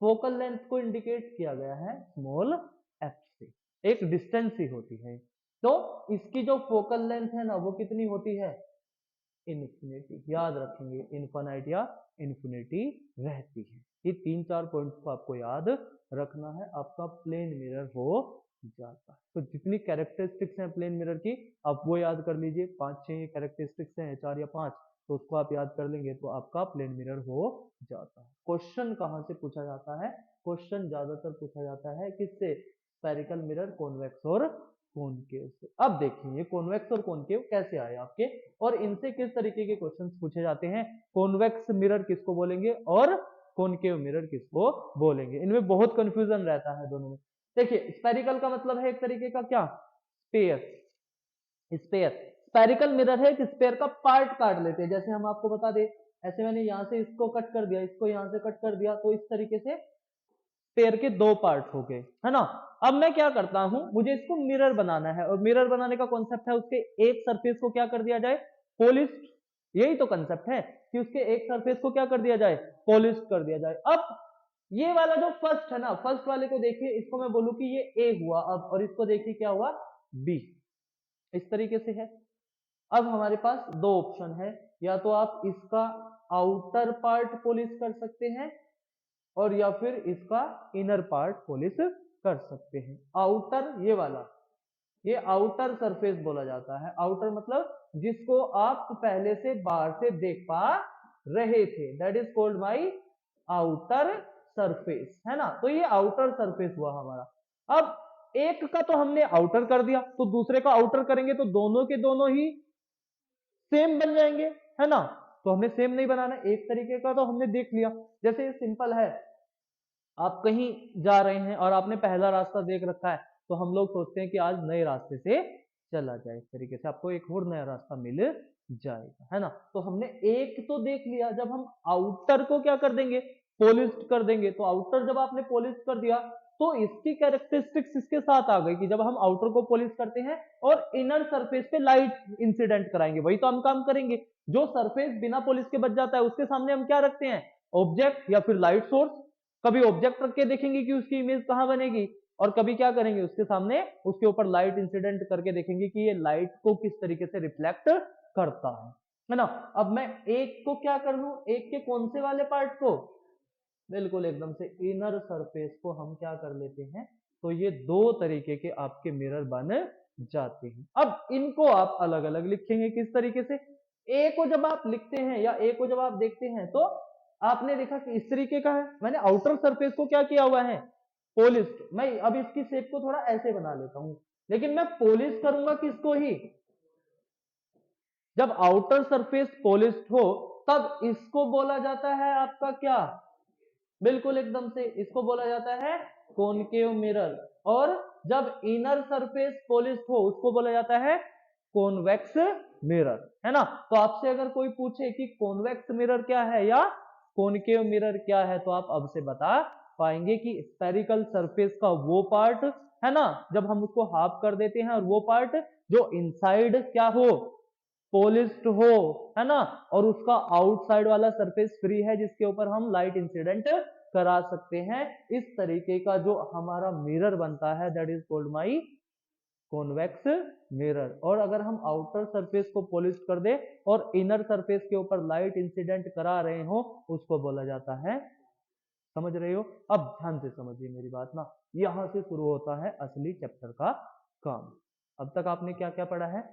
फोकल लेंथ को इंडिकेट किया गया है स्मॉल एफ से, एक डिस्टेंस ही होती है। तो इसकी जो फोकल लेंथ है ना, वो कितनी होती है, इन्फिनिटी, याद रखेंगे इनफाइनाइट या इन्फिनिटी रहती है। ये 3-4 पॉइंट्स को आपको याद रखना है, आपका प्लेन मिरर हो जाता है। तो जितनी कैरेक्टरिस्टिक्स हैं प्लेन मिरर की आप वो याद कर लीजिए, 5-6 कैरेक्टरिस्टिक्स हैं, 4 या 5, तो उसको आप याद कर लेंगे तो आपका प्लेन मिरर हो जाता है। क्वेश्चन कहाँ से पूछा जाता है? क्वेश्चन ज्यादातर पूछा जाता है किससे? स्फेरिकल मिरर, कॉन्वेक्स और कॉनकेव से। अब देखिए ये कॉन्वेक्स और कॉनकेव कैसे आए आपके, और इनसे किस तरीके के क्वेश्चंस पूछे जाते हैं। कॉन्वेक्स मिरर किसको बोलेंगे और कॉनकेव मिरर किसको बोलेंगे, इनमें बहुत कंफ्यूजन रहता है दोनों में। देखिए स्फेरिकल का मतलब है एक तरीके का क्या, स्पेयर। स्पेयर, स्फेरिकल मिरर है कि स्पेयर का पार्ट काट लेते हैं। जैसे हम आपको बता दें, ऐसे मैंने यहां से इसको कट कर दिया, इसको यहां से कट कर दिया, तो इस तरीके से पेयर के 2 पार्ट हो गए, है ना। अब मैं क्या करता हूं, मुझे इसको मिरर बनाना है, और मिरर बनाने का कॉन्सेप्ट है उसके एक सरफेस को क्या कर दिया जाए, पॉलिश्ड। यही तो कंसेप्ट है कि उसके एक सरफेस को क्या कर दिया जाए, पॉलिश कर दिया जाए। अब ये वाला जो फर्स्ट है ना, फर्स्ट वाले को देखिए, इसको मैं बोलूं कि ये ए हुआ, अब और इसको देखिए क्या हुआ, बी। इस तरीके से है। अब हमारे पास 2 ऑप्शन है, या तो आप इसका आउटर पार्ट पॉलिश कर सकते हैं, और या फिर इसका इनर पार्ट पॉलिश कर सकते हैं। आउटर ये वाला, ये आउटर सरफेस बोला जाता है। आउटर मतलब जिसको आप पहले से बाहर से देख पा रहे थे, that is called by outer surface, है ना। तो ये आउटर सरफेस हुआ हमारा। अब एक का तो हमने आउटर कर दिया, तो दूसरे का आउटर करेंगे तो दोनों के दोनों ही सेम बन जाएंगे, है ना। तो हमें सेम नहीं बनाना, एक तरीके का तो हमने देख लिया। जैसे ये सिंपल है, आप कहीं जा रहे हैं और आपने पहला रास्ता देख रखा है, तो हम लोग सोचते हैं कि आज नए रास्ते से चला जाए, इस तरीके से आपको एक और नया रास्ता मिल जाएगा, है ना। तो हमने एक तो देख लिया, जब हम आउटर को क्या कर देंगे, पॉलिश्ड कर देंगे, तो आउटर जब आपने पॉलिश कर दिया तो इसकी कैरेक्टरिस्टिक्स इसके साथ आ गई कि जब हम आउटर को पॉलिश करते हैं और इनर सरफेस पे लाइट इंसिडेंट कराएंगे, वही तो हम काम करेंगे। जो सरफेस बिना पॉलिश के बच जाता है उसके सामने हम क्या रखते हैं, ऑब्जेक्ट या फिर लाइट सोर्स। कभी ऑब्जेक्ट रख के देखेंगे कि उसकी इमेज कहां बनेगी, और कभी क्या करेंगे, उसके सामने उसके ऊपर लाइट इंसिडेंट करके देखेंगे कि ये लाइट को किस तरीके से रिफ्लेक्ट करता है ना। अब मैं एक को क्या कर लूं, एक के कौन से वाले पार्ट को, बिल्कुल एकदम से इनर सरफेस को हम क्या कर लेते हैं। तो ये 2 तरीके के आपके मिरर बन जाते हैं। अब इनको आप अलग अलग लिखेंगे किस तरीके से। ए को जब आप लिखते हैं या ए को जब आप देखते हैं तो आपने देखा कि इस तरीके का है, मैंने आउटर सरफेस को क्या किया हुआ है, पॉलिश। मैं अब इसकी शेप को थोड़ा ऐसे बना लेता हूं, लेकिन मैं पॉलिश करूंगा किसको ही, जब आउटर सरफेस पॉलिश्ड हो तब इसको बोला जाता है आपका क्या, बिल्कुल एकदम से इसको बोला जाता है कॉनकेव मिरर। और जब इनर सरफेस पॉलिश्ड हो उसको बोला जाता है कॉन्वेक्स मिरर, है ना। तो आपसे अगर कोई पूछे कि कॉन्वेक्स मिरर क्या है या कॉनकेव मिरर क्या है, तो आप अब से बता पाएंगे कि स्फेरिकल सरफेस का वो पार्ट, है ना, जब हम उसको हाफ कर देते हैं, और वो पार्ट जो इनसाइड क्या हो, पॉलिश्ड हो, है ना, और उसका आउटसाइड वाला सरफेस फ्री है जिसके ऊपर हम लाइट इंसिडेंट करा सकते हैं। इस तरीके का जो हमारा मिरर बनता है that is called my convex mirror. और अगर हम आउटर सरफेस को पॉलिश कर दे और इनर सरफेस के ऊपर लाइट इंसिडेंट करा रहे हो उसको बोला जाता है, समझ रहे हो। अब ध्यान से समझिए मेरी बात ना, यहां से शुरू होता है असली चैप्टर का काम। अब तक आपने क्या क्या पढ़ा है,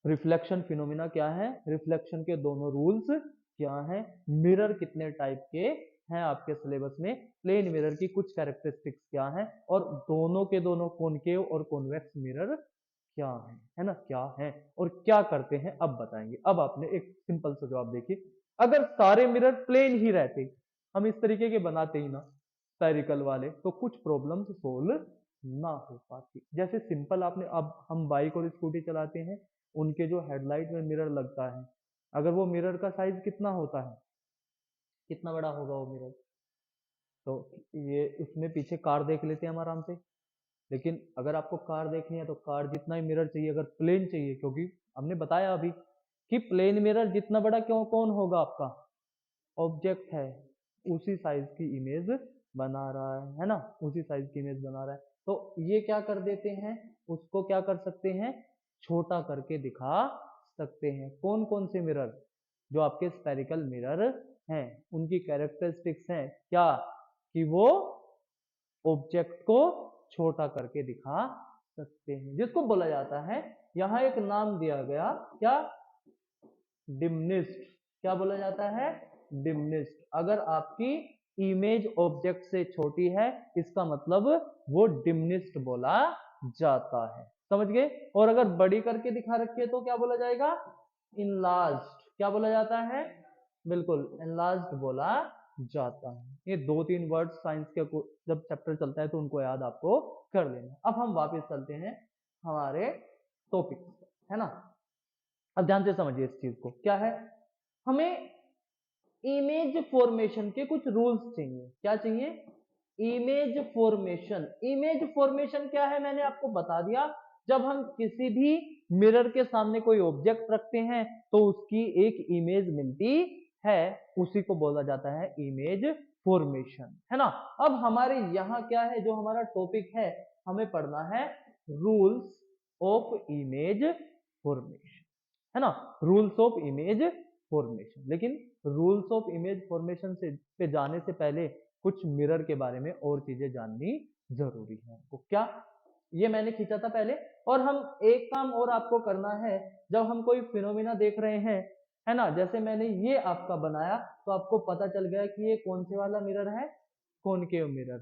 रिफ्लेक्शन फिनोमिना क्या है, रिफ्लेक्शन के दोनों रूल्स क्या हैं, मिरर कितने टाइप के हैं आपके सिलेबस में, प्लेन मिरर की कुछ कैरेक्टरिस्टिक्स क्या हैं, और दोनों के दोनों कॉनकेव और कॉन्वेक्स मिरर क्या है ना, क्या है और क्या करते हैं अब बताएंगे। अब आपने एक सिंपल सा जवाब देखिए, अगर सारे मिरर प्लेन ही रहते, हम इस तरीके के बनाते ही ना स्फेरिकल वाले, तो कुछ प्रॉब्लम्स सोल्व ना हो पाती। जैसे सिंपल आपने, अब हम बाइक और स्कूटी चलाते हैं, उनके जो हेडलाइट में मिरर लगता है, अगर वो मिरर का साइज कितना होता है, कितना बड़ा होगा वो मिरर, तो ये उसमें पीछे कार देख लेते हैं हम आराम से। लेकिन अगर आपको कार देखनी है तो कार जितना ही मिरर चाहिए, अगर प्लेन चाहिए, क्योंकि हमने बताया अभी कि प्लेन मिरर जितना बड़ा क्यों कौन होगा आपका ऑब्जेक्ट है, उसी साइज की इमेज बना रहा है ना, उसी साइज की इमेज बना रहा है। तो ये क्या कर देते हैं, उसको क्या कर सकते हैं, छोटा करके दिखा सकते हैं। कौन कौन से मिरर? जो आपके स्फेरिकल मिरर हैं, उनकी कैरेक्टरिस्टिक्स हैं क्या, कि वो ऑब्जेक्ट को छोटा करके दिखा सकते हैं, जिसको बोला जाता है, यहां एक नाम दिया गया, क्या? डिम्निस्ट। क्या बोला जाता है? डिम्निस्ट। अगर आपकी इमेज ऑब्जेक्ट से छोटी है, इसका मतलब वो डिम्निस्ट बोला जाता है। समझ गए? और अगर बड़ी करके दिखा रखी है तो क्या बोला जाएगा? इनलार्ज्ड। क्या बोला जाता है? बिल्कुल, इनलार्ज्ड बोला जाता है। ये 2-3 वर्ड साइंस के जब चैप्टर चलता है तो उनको याद आपको कर लेना। अब हम वापस चलते हैं हमारे टॉपिक, है ना। अब ध्यान से समझिए इस चीज को, क्या है, हमें इमेज फॉर्मेशन के कुछ रूल्स चाहिए। क्या चाहिए? Image formation. इमेज फॉर्मेशन क्या है, मैंने आपको बता दिया। जब हम किसी भी मिरर के सामने कोई ऑब्जेक्ट रखते हैं तो उसकी एक इमेज मिलती है, उसी को बोला जाता है इमेज फॉर्मेशन, है ना। अब हमारे यहाँ क्या है, जो हमारा टॉपिक है, हमें पढ़ना है रूल्स ऑफ इमेज फॉर्मेशन, है ना। Rules of image formation. लेकिन रूल्स ऑफ इमेज फॉर्मेशन से पे जाने से पहले कुछ मिरर के बारे में और चीजें जाननी जरूरी है आपको। क्या? ये मैंने खींचा था पहले। और हम एक काम और आपको करना है, जब हम कोई फिनोमिना देख रहे हैं, है ना, जैसे मैंने ये आपका बनाया तो आपको पता चल गया कि ये कौन से वाला मिरर है, कॉनकेव मिरर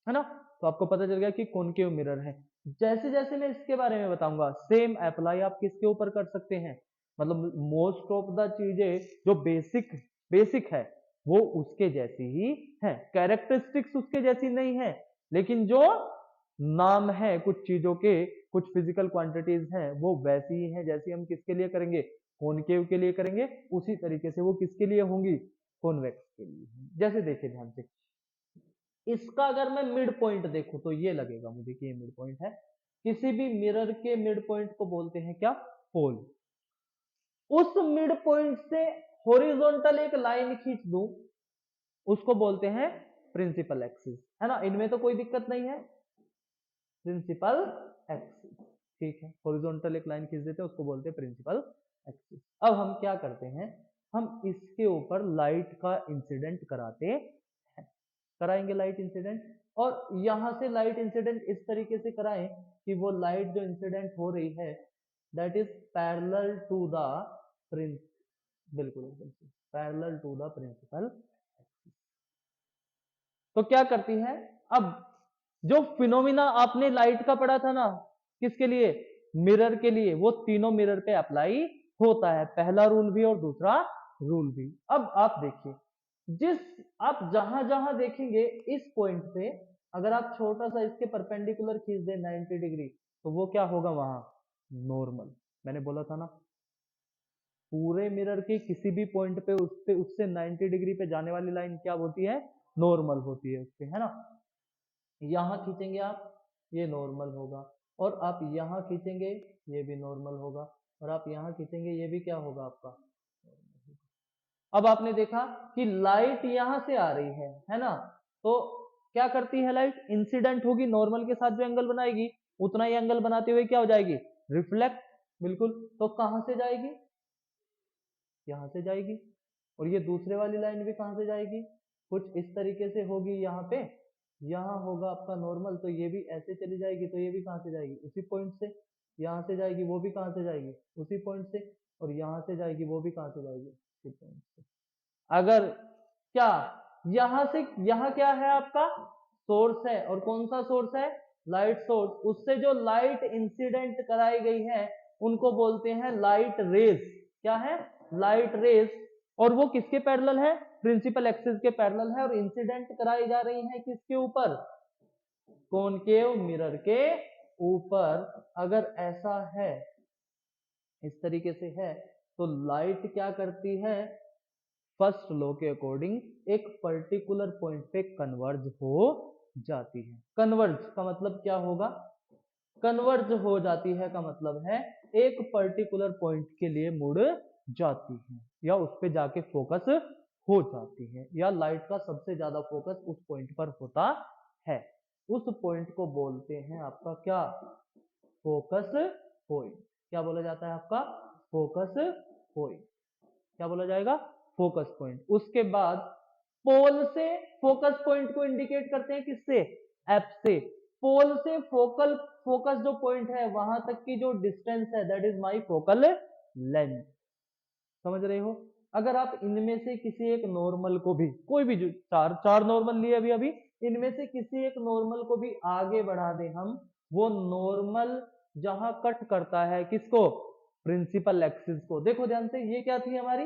है ना। तो आपको पता चल गया कि कॉनकेव मिरर है। जैसे जैसे मैं इसके बारे में बताऊंगा, सेम अप्लाई आप किसके ऊपर कर सकते हैं, मतलब मोस्ट ऑफ द चीजें जो बेसिक है वो उसके जैसी ही है, कैरेक्टरिस्टिक्स उसके जैसी नहीं है, लेकिन जो नाम है कुछ चीजों के, कुछ फिजिकल क्वांटिटीज हैं, वो वैसी ही हैं जैसी हम किसके लिए करेंगे, कॉनकेव के लिए करेंगे, उसी तरीके से वो किसके लिए होंगी, कॉन्वेक्स के लिए। जैसे देखिए ध्यान से, इसका अगर मैं मिड पॉइंट देखूं तो ये लगेगा मुझे कि ये मिड पॉइंट है। किसी भी मिरर के मिड पॉइंट को बोलते हैं क्या, पोल। उस मिड पॉइंट से हॉरिजॉन्टल एक लाइन खींच दूं, उसको बोलते हैं प्रिंसिपल एक्सिस, है ना। इनमें तो कोई दिक्कत नहीं है, प्रिंसिपल एक्सिस, ठीक है। हॉरिजॉन्टल एक लाइन खींच देते हैं, उसको बोलते हैं प्रिंसिपल एक्सिस। अब हम क्या करते हैं, हम इसके ऊपर लाइट का इंसिडेंट कराते हैं, कराएंगे लाइट इंसिडेंट। और यहां से लाइट इंसिडेंट इस तरीके से कराएं कि वो लाइट जो इंसिडेंट हो रही है that is parallel to the prince, बिल्कुल पैरेलल टू द प्रिंसिपल। तो क्या करती है, अब जो फिनोमिना आपने लाइट का पढ़ा था ना, किसके लिए, मिरर के लिए, वो तीनों मिरर पे अप्लाई होता है, पहला रूल भी और दूसरा रूल भी। अब आप देखिए, जिस आप जहां जहां देखेंगे इस पॉइंट पे, अगर आप छोटा सा इसके परपेंडिकुलर खींच दें 90 डिग्री, तो वो क्या होगा वहां, नॉर्मल। मैंने बोला था ना, पूरे मिरर के किसी भी पॉइंट पे उससे 90 डिग्री पे जाने वाली लाइन क्या होती है, नॉर्मल होती है उससे, है ना। यहां खींचेंगे आप, ये नॉर्मल होगा, और आप यहां खींचेंगे ये भी नॉर्मल होगा, और आप यहां खींचेंगे ये भी क्या होगा आपका। अब आपने देखा कि लाइट यहां से आ रही है ना, तो क्या करती है लाइट, इंसिडेंट होगी, नॉर्मल के साथ जो एंगल बनाएगी उतना ही एंगल बनाते हुए क्या हो जाएगी, रिफ्लेक्ट, बिल्कुल। तो कहां से जाएगी, यहां से जाएगी। और ये दूसरे वाली लाइन भी कहां से जाएगी, कुछ इस तरीके से होगी, यहाँ पे यहाँ होगा आपका नॉर्मल, तो ये भी ऐसे चली जाएगी, तो ये भी कहां से जाएगी, उसी पॉइंट से। यहाँ से जाएगी, वो भी कहां से जाएगी, उसी पॉइंट से। और यहाँ से जाएगी, वो भी कहां से जाएगी, उसी पॉइंट से। अगर क्या, यहां से, यहां क्या है आपका सोर्स है, और कौन सा सोर्स है, लाइट सोर्स। उससे जो लाइट इंसिडेंट कराई गई है उनको बोलते हैं लाइट रेज। क्या है, लाइट रेज। और वो किसके पैरेलल है, प्रिंसिपल एक्सिस के पैरेलल है, और इंसिडेंट कराई जा रही है किसके ऊपर, कॉनकेव मिरर के ऊपर। अगर ऐसा है, इस तरीके से है, तो लाइट क्या करती है, फर्स्ट लॉ के अकॉर्डिंग एक पर्टिकुलर पॉइंट पे कन्वर्ज हो जाती है। कन्वर्ज का मतलब क्या होगा, कन्वर्ज हो जाती है का मतलब है एक पर्टिकुलर पॉइंट के लिए मुड़ जाती है, या उस पे जाके फोकस हो जाती है, या लाइट का सबसे ज्यादा फोकस उस पॉइंट पर होता है। उस पॉइंट को बोलते हैं आपका क्या, फोकस पॉइंट। क्या बोला जाता है आपका, फोकस पॉइंट, क्या बोला जाएगा, फोकस पॉइंट। उसके बाद पोल से फोकस पॉइंट को इंडिकेट करते हैं किससे, एफ से। पोल से फोकस जो पॉइंट है वहां तक की जो डिस्टेंस है that is my focal length. समझ रहे हो। अगर आप इनमें से किसी एक नॉर्मल को भी, कोई भी जो चार नॉर्मल लिए अभी अभी, इनमें से किसी एक नॉर्मल को भी आगे बढ़ा दें हम, वो नॉर्मल जहां कट करता है किसको, प्रिंसिपल एक्सिस को। देखो ध्यान से, ये क्या थी हमारी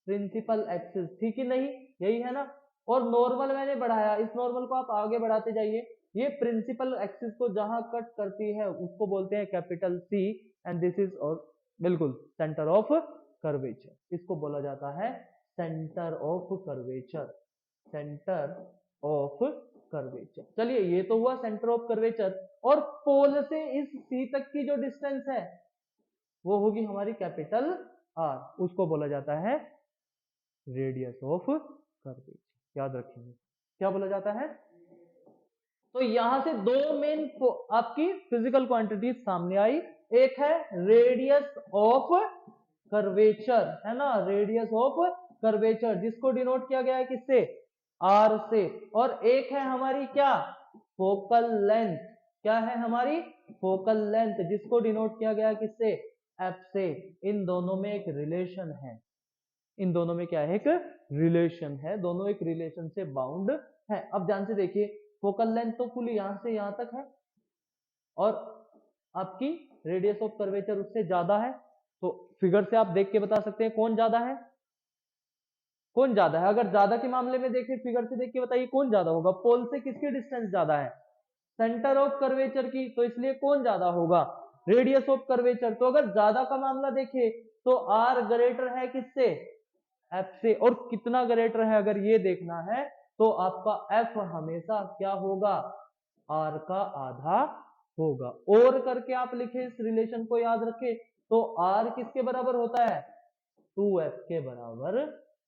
प्रिंसिपल एक्सिस, ठीक ही नहीं, यही है ना। और नॉर्मल मैंने बढ़ाया, इस नॉर्मल को आप आगे बढ़ाते जाइए, ये प्रिंसिपल एक्सिस को जहां कट करती है उसको बोलते हैं capital C, and this is और बिल्कुल सेंटर ऑफ कर्वेचर, इसको बोला जाता है centre of curvature, centre of curvature. चलिए ये तो हुआ सेंटर ऑफ कर्वेचर। और पोल से इस सी तक की जो डिस्टेंस है वो होगी हमारी कैपिटल आर, उसको बोला जाता है रेडियस ऑफ कर्वेचर। याद रखेंगे क्या बोला जाता है। तो यहां से दो मेन आपकी फिजिकल क्वांटिटीज सामने आई, एक है रेडियस ऑफ कर्वेचर, है ना, रेडियस ऑफ कर्वेचर जिसको डिनोट किया गया है किससे, आर से। और एक है हमारी क्या, फोकल लेंथ, क्या है हमारी फोकल लेंथ जिसको डिनोट किया गया है किससे, एफ से। इन दोनों में एक रिलेशन है, इन दोनों में क्या है, एक रिलेशन है, दोनों एक रिलेशन से बाउंड है। अब ध्यान से देखिए, फोकल लेंथ तो फुल यहां से यहां तक है और आपकी रेडियस ऑफ कर्वेचर उससे ज्यादा है। तो फिगर से आप देख के बता सकते हैं कौन ज्यादा है, कौन ज्यादा है। अगर ज्यादा के मामले में देखें, फिगर से देख के बताइए कौन ज्यादा होगा, पोल से किसकी डिस्टेंस ज्यादा है, सेंटर ऑफ कर्वेचर की, तो इसलिए कौन ज्यादा होगा, रेडियस ऑफ कर्वेचर। तो अगर ज्यादा का मामला देखें तो आर ग्रेटर है किससे, एफ से। और कितना ग्रेटर है अगर ये देखना है तो आपका एफ हमेशा क्या होगा, आर का आधा होगा। और करके आप लिखे इस रिलेशन को याद रखे, तो आर किसके बराबर होता है, 2f के बराबर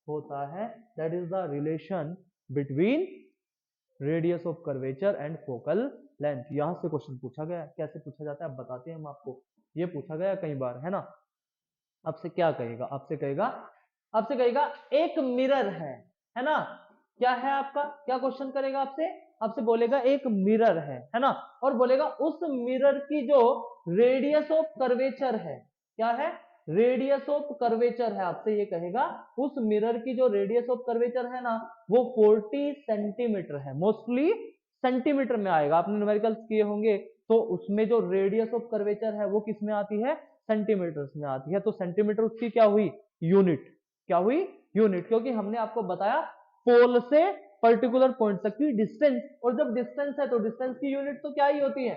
होता है। That is the relation between radius of curvature and focal length. यहां से क्वेश्चन पूछा गया है, कैसे पूछा जाता है अब बताते हैं हम आपको, ये पूछा गया कई बार, है ना। आपसे क्या कहेगा, आपसे कहेगा, आपसे कहेगा एक मिरर है ना, क्या है आपका, क्या क्वेश्चन करेगा आपसे, आपसे बोलेगा एक मिरर है ना, और बोलेगा उस मिरर की जो रेडियस ऑफ कर्वेचर है, क्या है, रेडियस ऑफ कर्वेचर है, आपसे ये कहेगा उस मिरर की जो रेडियस ऑफ कर्वेचर है ना वो 40 सेंटीमीटर है। मोस्टली सेंटीमीटर में आएगा, आपने न्यूमेरिकल्स किए होंगे तो उसमें जो रेडियस ऑफ कर्वेचर है वो किस में आती है, सेंटीमीटर्स में आती है। तो सेंटीमीटर उसकी क्या हुई, यूनिट, क्या हुई, यूनिट, क्योंकि हमने आपको बताया पोल से पर्टिकुलर पॉइंट तक की डिस्टेंस, और जब डिस्टेंस है तो डिस्टेंस की यूनिट तो क्या ही होती है,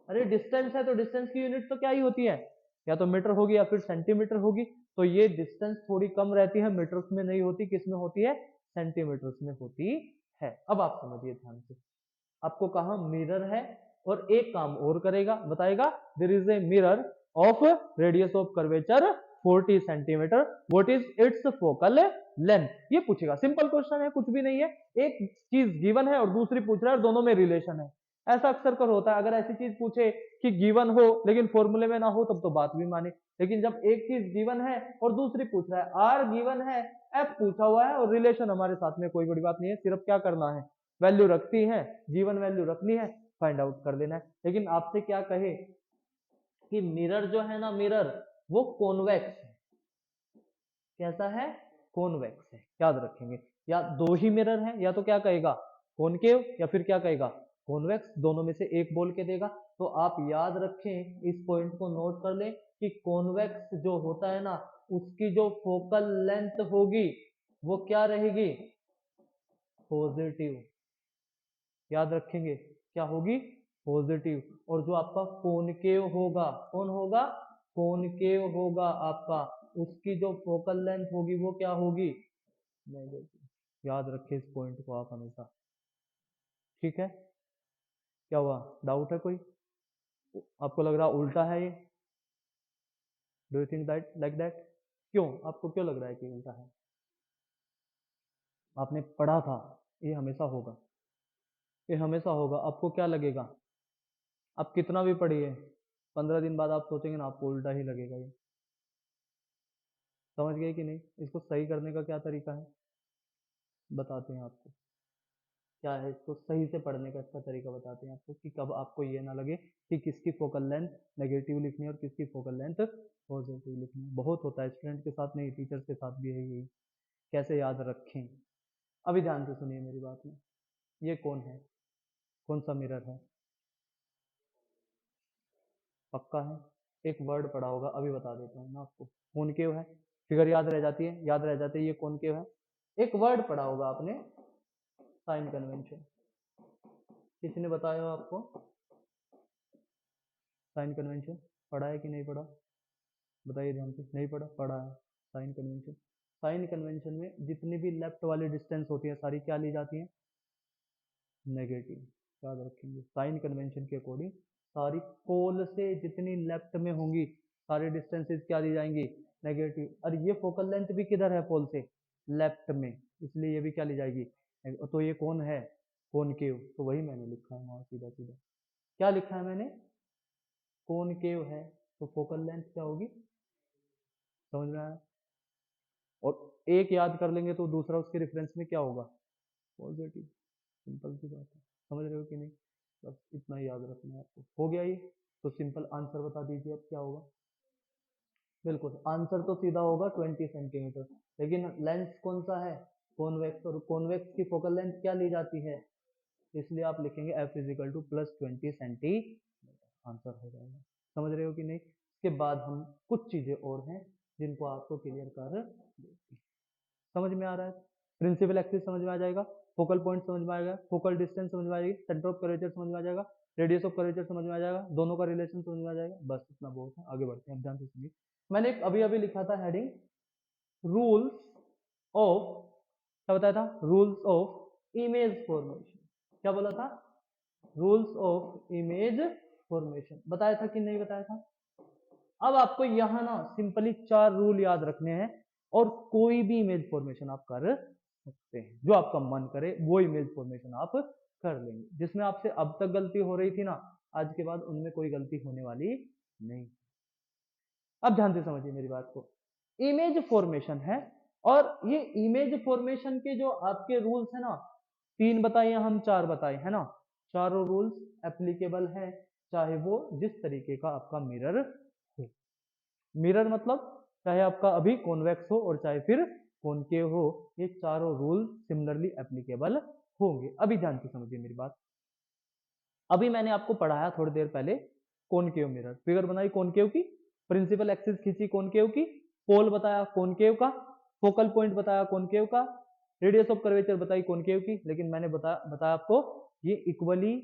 अरे डिस्टेंस है तो डिस्टेंस की यूनिट तो क्या ही होती है, या तो मीटर होगी या फिर सेंटीमीटर होगी। तो ये डिस्टेंस थोड़ी कम रहती है, मीटर्स में नहीं होती, किस में होती है, सेंटीमीटर्स में होती है। अब आप समझिए ध्यान से, आपको कहा मिरर है और एक काम और करेगा, बताएगा there is a mirror of radius of curvature 40 centimetre, what is its focal length, ये पूछेगा। सिंपल क्वेश्चन है, कुछ भी नहीं है, एक चीज गिवन है और दूसरी पूछ रहा है, दोनों में रिलेशन है। ऐसा अक्सर कर होता है, अगर ऐसी चीज पूछे कि गिवन हो लेकिन फॉर्मूले में ना हो तब तो बात भी माने, लेकिन जब एक चीज गिवन है और दूसरी पूछ रहा है, आर गिवन है, एफ पूछा हुआ है और रिलेशन हमारे साथ में, कोई बड़ी बात नहीं है, सिर्फ क्या करना है, वैल्यू रखती है, गिवन वैल्यू रखनी है, फाइंड आउट कर देना है। लेकिन आपसे क्या कहे कि मिरर जो है ना, मिरर वो कॉन्वेक्स है, कैसा है, कॉन्वेक्स है, याद रखेंगे। या दो ही मिरर है, या तो क्या कहेगा कॉनकेव या फिर क्या कहेगा कॉन्वेक्स, दोनों में से एक बोल के देगा। तो आप याद रखें, इस पॉइंट को नोट कर लें कि कॉन्वेक्स जो होता है ना उसकी जो फोकल लेंथ होगी वो क्या रहेगी, पॉजिटिव, याद रखेंगे क्या होगी, पॉजिटिव। और जो आपका कॉनकेव होगा, कौन होगा, कॉनकेव होगा आपका, उसकी जो फोकल लेंथ होगी वो क्या होगी, नेगेटिव। याद रखें इस पॉइंट को आप हमेशा, ठीक है। क्या हुआ, डाउट है कोई, आपको लग रहा उल्टा है ये, do you think that like that, क्यों, आपको क्यों लग रहा है कि उल्टा है, आपने पढ़ा था ये हमेशा होगा, ये हमेशा होगा, आपको क्या लगेगा, आप कितना भी पढ़िए 15 दिन बाद आप सोचेंगे ना आपको उल्टा ही लगेगा ये। समझ गए कि नहीं? इसको सही करने का क्या तरीका है बताते हैं आपको। क्या है इसको सही से पढ़ने का अच्छा तरीका बताते हैं आपको, कि कब आपको ये ना लगे कि किसकी फोकल लेंथ नेगेटिव लिखनी है और किसकी फोकल लेंथ पॉजिटिव लिखनी है। बहुत होता है स्टूडेंट के साथ, नहीं टीचर्स के साथ भी है यही, कैसे याद रखें। अभी ध्यान से सुनिए मेरी बात में, ये कौन है, कौन सा मिरर है? पक्का है? एक वर्ड पढ़ा होगा, अभी बता देता हूँ ना आपको। कॉनकेव है, फिगर याद रह जाती है, याद रह जाती है, ये कॉनकेव है। एक वर्ड पढ़ा होगा आपने, साइन कन्वेंशन। किसने बताया हो आपको? साइन कन्वेंशन पढ़ा है कि नहीं पढ़ा? बताइए ध्यान से। नहीं पढ़ा? पढ़ा है। साइन कन्वेंशन, साइन कन्वेंशन में जितनी भी लेफ्ट वाली डिस्टेंस होती है सारी क्या ली जाती है? नेगेटिव। याद रखेंगे, साइन कन्वेंशन के अकॉर्डिंग सारी पोल से जितनी लेफ्ट में होंगी सारी डिस्टेंसेस क्या ली जाएंगी? नेगेटिव। और ये फोकल लेंथ भी किधर है पोल से? लेफ्ट में, इसलिए ये भी क्या ली जाएगी? तो ये कौन है? कॉनकेव। तो वही मैंने लिखा है वहां सीधा सीधा। क्या लिखा है मैंने? कॉनकेव है, तो फोकल लेंथ क्या होगी? समझ में आया? और एक याद कर लेंगे तो दूसरा उसके रेफरेंस में क्या होगा? पॉजिटिव। सिंपल सी बात है, समझ रहे हो कि नहीं? बस इतना ही याद रखना है आपको। हो गया ये? तो सिंपल आंसर बता दीजिए अब क्या होगा। बिल्कुल, आंसर तो सीधा होगा 20 सेंटीमीटर, लेकिन लेंस कौन सा है? कॉन्वेक्स, और कॉन्वेक्स की फोकल लेंथ क्या ली जाती है? इसलिए आप लिखेंगे F equal to +20 centimetre, answer हो जाएगा। समझ रहे हो कि नहीं? इसके बाद हम कुछ चीजें और हैं जिनको आपको क्लियर कर देंगे। समझ में आ रहा है? प्रिंसिपल एक्सिस समझ में आ जाएगा, फोकल पॉइंट समझ में आएगा, फोकल डिस्टेंस समझ में आ जाएगी, सेंटर ऑफ कर्वेचर समझ में आ जाएगा, रेडियस ऑफ कर्वेचर समझ में आ जाएगा, दोनों का रिलेशन समझ में आ जाएगा। बस इतना बहुत है, आगे बढ़ते हैं। अब ध्यान से सुनिए, मैंने एक अभी अभी लिखा था हेडिंग, रूल्स ऑफ, क्या बताया था? Rules of image formation. क्या बोला था? Rules of image formation. बताया था कि नहीं बताया था? अब आपको यहां ना सिंपली 4 रूल याद रखने हैं, और कोई भी इमेज फॉर्मेशन आप कर सकते हैं, जो आपका मन करे वो इमेज फॉर्मेशन आप कर लेंगे। जिसमें आपसे अब तक गलती हो रही थी ना, आज के बाद उनमें कोई गलती होने वाली नहीं। अब ध्यान से समझिए मेरी बात को। इमेज फॉर्मेशन है, और ये इमेज फॉर्मेशन के जो आपके रूल्स है ना, 3 बताए या हम 4 बताए है ना, चारों रूल्स एप्लीकेबल है, चाहे वो जिस तरीके का आपका मिरर हो। मिरर मतलब चाहे आपका अभी कॉन्वेक्स हो और चाहे फिर कॉनकेव हो, ये चारों रूल सिमिलरली एप्लीकेबल होंगे। अभी ध्यान से समझिए मेरी बात। अभी मैंने आपको पढ़ाया थोड़ी देर पहले कॉनकेव मिरर, फिगर बनाई कॉनकेव की, प्रिंसिपल एक्सिस खींची कॉनकेव की, पोल बताया कॉनकेव का, फोकल पॉइंट बताया कॉनकेव का, रेडियस ऑफ कर्वेचर बताई कॉनकेव की। लेकिन मैंने बताया आपको ये इक्वली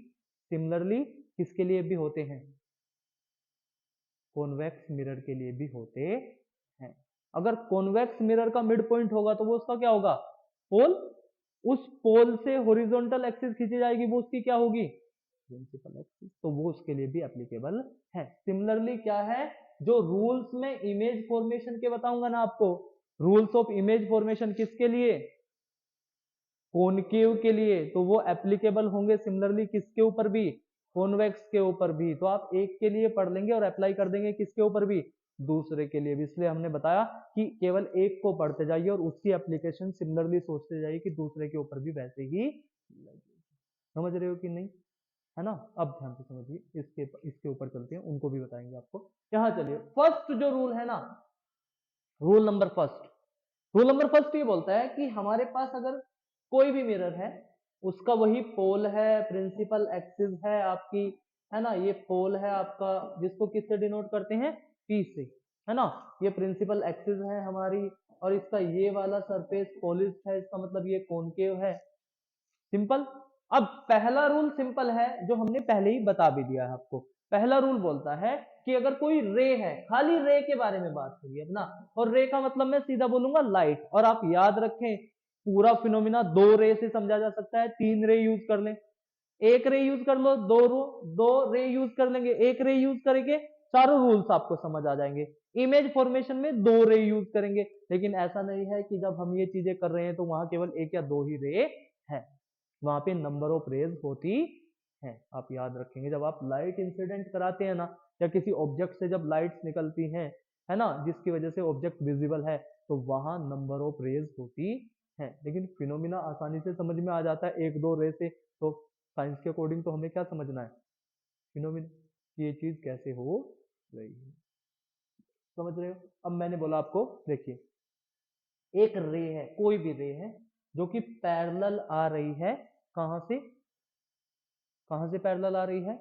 सिमिलरली किसके लिए भी होते हैं? कॉन्वेक्स मिरर के लिए भी होते हैं। अगर कॉन्वेक्स मिरर का मिड पॉइंट होगा तो वो उसका क्या होगा? पोल। उस पोल से हॉरिजॉन्टल एक्सिस खींची जाएगी, वो उसकी क्या होगी? Principal axis. तो वो उसके लिए भी एप्लीकेबल है। सिमिलरली क्या है, जो रूल्स में इमेज फॉर्मेशन के बताऊंगा ना आपको, रूल्स ऑफ इमेज फॉर्मेशन किसके लिए? कॉनकेव के लिए, तो वो एप्लीकेबल होंगे सिमिलरली किसके ऊपर भी? कॉन्वेक्स के ऊपर भी। तो आप एक के लिए पढ़ लेंगे और अप्लाई कर देंगे किसके ऊपर भी? दूसरे के लिए भी। इसलिए हमने बताया कि केवल एक को पढ़ते जाइए और उसकी एप्लीकेशन सिमिलरली सोचते जाइए कि दूसरे के ऊपर भी वैसे ही लगेगी। समझ रहे हो कि नहीं? है ना? अब ध्यान से समझिए, इसके ऊपर चलते हैं, उनको भी बताएंगे आपको। यहाँ चलिए, फर्स्ट जो रूल है ना, rule number first, rule number first ये बोलता है कि हमारे पास अगर कोई भी मिरर है, उसका वही पोल है, प्रिंसिपल एक्सिस है आपकी, है ना, ये पोल है आपका, जिसको किससे डिनोट करते हैं? पी से, है ना। ये प्रिंसिपल एक्सिस है हमारी, और इसका ये वाला सरफेस पॉलिश है, इसका मतलब ये कॉनकेव है। सिंपल। अब पहला रूल सिंपल है, जो हमने पहले ही बता भी दिया है आपको। पहला रूल बोलता है कि अगर कोई रे है, खाली रे के बारे में बात होगी अब ना, और रे का मतलब मैं सीधा बोलूंगा लाइट। और आप याद रखें, पूरा फिनोमिना 2 रे से समझा जा सकता है। 3 रे यूज कर लें, एक रे यूज कर लो, दो रे यूज कर लेंगे, एक रे यूज करेंगे, चारों रूल्स आपको समझ आ जाएंगे। इमेज फॉर्मेशन में 2 रे यूज करेंगे, लेकिन ऐसा नहीं है कि जब हम ये चीजें कर रहे हैं तो वहां केवल 1 या 2 ही रे है, वहां पे नंबर ऑफ रेज होती है। आप याद रखेंगे, जब आप लाइट इंसिडेंट कराते हैं ना, या किसी ऑब्जेक्ट से जब लाइट्स निकलती हैं, है ना, जिसकी वजह से ऑब्जेक्ट विजिबल है, तो वहां नंबर ऑफ रेज होती है। लेकिन फिनोमिना आसानी से समझ में आ जाता है एक दो रे से, तो साइंस के अकॉर्डिंग तो हमें क्या समझना है, फिनोमिना, ये चीज कैसे हो रही है, समझ रहे हो। अब मैंने बोला आपको, देखिए एक रे है, कोई भी रे है जो कि पैरेलल आ रही है, कहां से, कहां से पैरेलल आ रही है,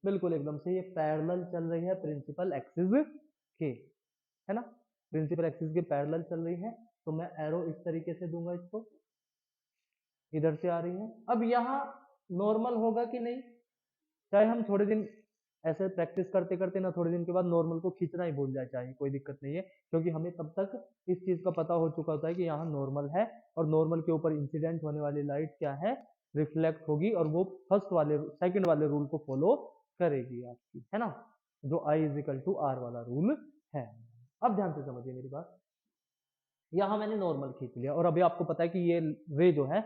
बिल्कुल एकदम से ये पैरेलल चल रही है प्रिंसिपल एक्सिस के, है ना, प्रिंसिपल एक्सिस के पैरेलल चल रही है। तो मैं एरो इस तरीके से दूंगा, इसको इधर से आ रही है। अब यहाँ नॉर्मल होगा कि नहीं, चाहे हम थोड़े दिन ऐसे प्रैक्टिस करते करते ना थोड़े दिन के बाद नॉर्मल को खींचना ही भूल जाए, चाहे कोई दिक्कत नहीं है, क्योंकि हमें तब तक इस चीज का पता हो चुका होता है कि यहाँ नॉर्मल है, और नॉर्मल के ऊपर इंसिडेंट होने वाली लाइट क्या है, रिफ्लेक्ट होगी, और वो फर्स्ट वाले सेकंड वाले रूल को फॉलो करेगी आपकी, है ना, जो I इजिकल टू आर वाला रूल है। अब ध्यान से समझिए मेरी बात, यहां मैंने नॉर्मल खींच लिया, और अभी आपको पता है कि ये रे जो है,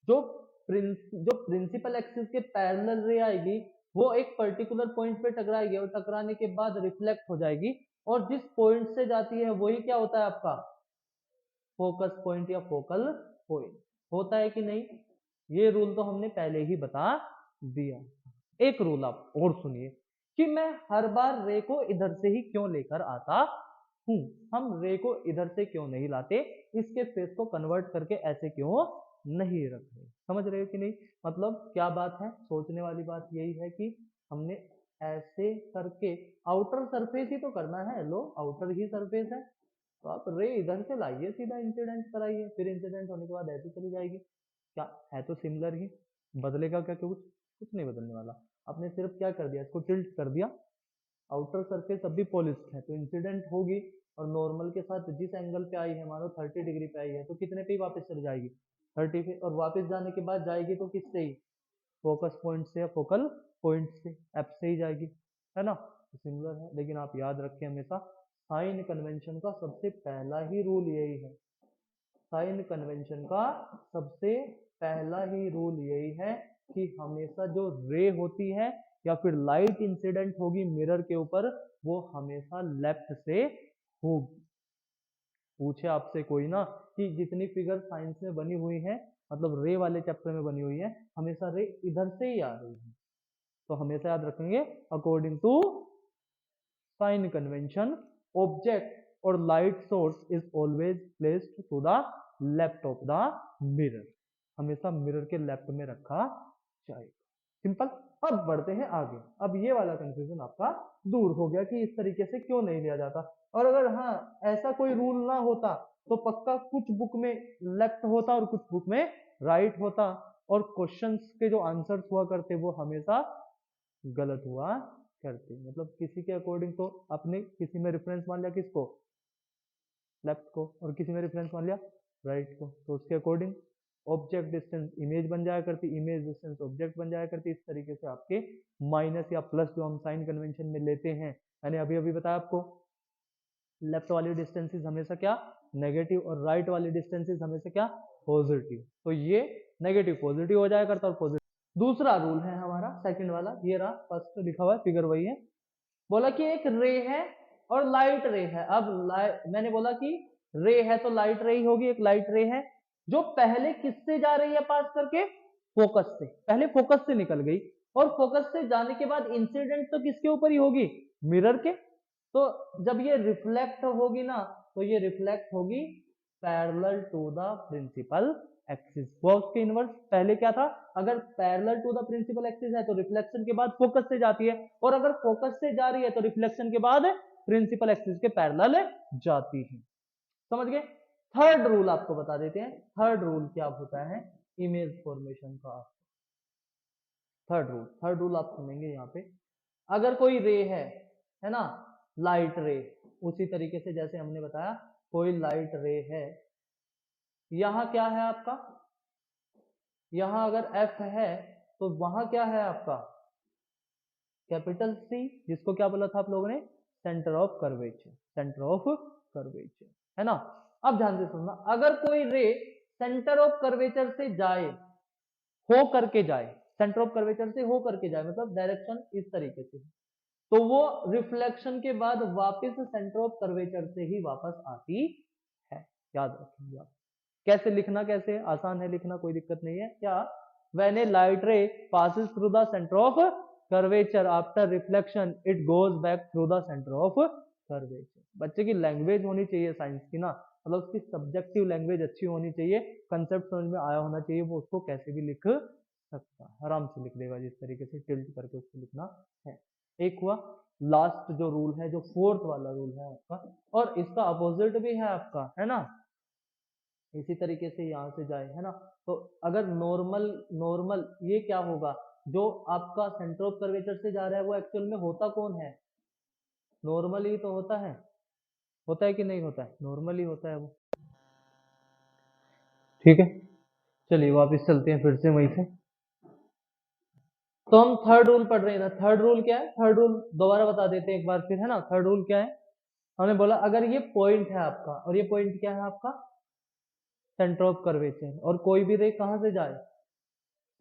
जो जो प्रिंसिपल एक्सिस के पैरेलल रे आएगी, वो एक पर्टिकुलर पॉइंट पे टकराएगी, और टकराने के बाद रिफ्लेक्ट हो जाएगी, और जिस पॉइंट से जाती है वही क्या होता है आपका फोकस पॉइंट या फोकल पॉइंट होता है कि नहीं। ये रूल तो हमने पहले ही बता दिया। एक रूल आप और सुनिए कि मैं हर बार रे को इधर से ही क्यों लेकर आता हूं, हम रे को इधर से क्यों नहीं लाते, इसके फेस को कन्वर्ट करके ऐसे क्यों नहीं रख रहे, समझ रहे हो कि नहीं। मतलब क्या बात है, सोचने वाली बात यही है कि हमने ऐसे करके आउटर सरफेस ही तो करना है, लो आउटर ही सरफेस है, तो आप रे इधर से लाइए, सीधा इंसिडेंट कराइए, फिर इंसिडेंट होने के बाद ऐसे चली जाएगी, क्या है तो सिमिलर ही, बदलेगा क्या, कुछ कुछ नहीं बदलने वाला। आपने सिर्फ क्या कर दिया, इसको टिल्ट कर दिया, आउटर सरफेस अब भी पॉलिश्ड है तो इंसिडेंट होगी, और नॉर्मल के साथ जिस एंगल पे आई है, मानो 30 डिग्री पे आई है, तो कितने पे ही वापस चली जाएगी, 30 पे, और वापस जाने के बाद जाएगी तो किससे ही, फोकस पॉइंट से या फोकल पॉइंट से, एफ से ही जाएगी, है ना, तो सिमिलर है। लेकिन आप याद रखें हमेशा साइन कन्वेंशन का सबसे पहला ही रूल यही है, साइन कन्वेंशन का सबसे पहला ही रूल यही है कि हमेशा जो रे होती है या फिर लाइट इंसिडेंट होगी मिरर के ऊपर, वो हमेशा लेफ्ट से होगी। पूछे आपसे कोई ना कि जितनी फिगर साइंस में बनी हुई है, मतलब रे वाले चैप्टर में बनी हुई है, हमेशा रे इधर से ही आ रही है, तो हमेशा याद रखेंगे according to sign convention object और light source is always placed to the left of the mirror, हमेशा मिरर के लेफ्ट में रखा जाएगा, सिंपल। अब बढ़ते हैं आगे, अब ये वाला कंफ्यूजन आपका दूर हो गया कि इस तरीके से क्यों नहीं लिया जाता। और अगर हाँ ऐसा कोई रूल ना होता तो पक्का कुछ बुक में लेफ्ट होता और कुछ बुक में राइट होता, और क्वेश्चंस के जो आंसर्स हुआ करते वो हमेशा गलत हुआ करते, मतलब किसी के अकॉर्डिंग तो आपने किसी में रेफरेंस मान लिया किसको, लेफ्ट को, और किसी में रेफरेंस मान लिया राइट को, तो उसके अकॉर्डिंग ऑब्जेक्ट डिस्टेंस इमेज बन जाया करती, इमेज डिस्टेंस ऑब्जेक्ट बन जाया करती, इस तरीके से आपके माइनस या प्लस जो हम साइन कन्वेंशन में लेते हैं, मैंने अभी अभी बताया आपको, लेफ्ट वाली डिस्टेंसेस हमेशा क्या नेगेटिव, और राइट वाली डिस्टेंसेस हमेशा क्या पॉजिटिव, तो ये नेगेटिव पॉजिटिव हो जाया करता, और पॉजिटिव। दूसरा रूल है हमारा सेकंड वाला, ये रहा, फर्स्ट लिखा हुआ है फिगर वही है, बोला कि एक रे है और लाइट रे है। अब मैंने बोला कि रे है तो लाइट रे ही होगी, एक लाइट रे है जो पहले किससे जा रही है पास करके, फोकस से, पहले फोकस से निकल गई, और फोकस से जाने के बाद इंसिडेंट तो किसके ऊपर ही होगी, मिरर के, तो जब ये रिफ्लेक्ट होगी ना, तो ये रिफ्लेक्ट होगी parallel to the principal axis, वो उसके इनवर्स, पहले क्या था, अगर parallel to the principal axis है तो रिफ्लेक्शन के बाद फोकस से जाती है, और अगर फोकस से जा रही है तो रिफ्लेक्शन के बाद प्रिंसिपल एक्सिस के पैरेलल जाती है, समझ गए। थर्ड रूल आपको बता देते हैं, थर्ड रूल क्या होता है इमेज फॉर्मेशन का, थर्ड रूल आप सुनेंगे यहाँ पे, अगर कोई रे है ना, लाइट रे, उसी तरीके से जैसे हमने बताया कोई लाइट रे है, यहां क्या है आपका, यहां अगर एफ है तो वहां क्या है आपका कैपिटल सी, जिसको क्या बोला था आप लोगों ने, centre of curvature, centre of curvature, है ना। अब ध्यान से सुनना, अगर कोई रे सेंटर ऑफ कर्वेचर से जाए, हो करके जाए, सेंटर ऑफ कर्वेचर से हो करके जाए, मतलब डायरेक्शन इस तरीके से, तो वो रिफ्लेक्शन के बाद वापस सेंटर ऑफ कर्वेचर से ही वापस आती है। याद रखेंगे आप। कैसे लिखना, कैसे आसान है लिखना, कोई दिक्कत नहीं है क्या। व्हेन ए लाइट रे passes through the centre of curvature after reflection it goes back through the centre of curvature. बच्चे की लैंग्वेज होनी चाहिए साइंस की ना, मतलब उसकी सब्जेक्टिव लैंग्वेज अच्छी होनी चाहिए, कंसेप्ट समझ में आया होना चाहिए, वो उसको कैसे भी लिख सकता है, आराम से लिख देगा जिस तरीके से टिल्ट करके उसको लिखना है। एक हुआ लास्ट जो रूल है, जो फोर्थ वाला रूल है आपका, और इसका अपोजिट भी है आपका, है ना। इसी तरीके से यहाँ से जाए, है ना। तो अगर नॉर्मल नॉर्मल ये क्या होगा, जो आपका सेंटर ऑफ कर्वेचर से जा रहा है वो एक्चुअल में होता कौन है, नॉर्मल ही तो होता है कि नहीं होता है, नॉर्मल ही होता है वो। ठीक है, चलिए वापस चलते हैं फिर से वहीं से। तो हम थर्ड रूल पढ़ रहे हैं ना, थर्ड रूल क्या है, थर्ड रूल दोबारा बता देते हैं एक बार फिर, है ना। थर्ड रूल क्या है, हमने बोला अगर ये पॉइंट है आपका, और ये पॉइंट क्या है आपका, सेंटर ऑफ कर्वेचर, और कोई भी रे कहाँ से जाए,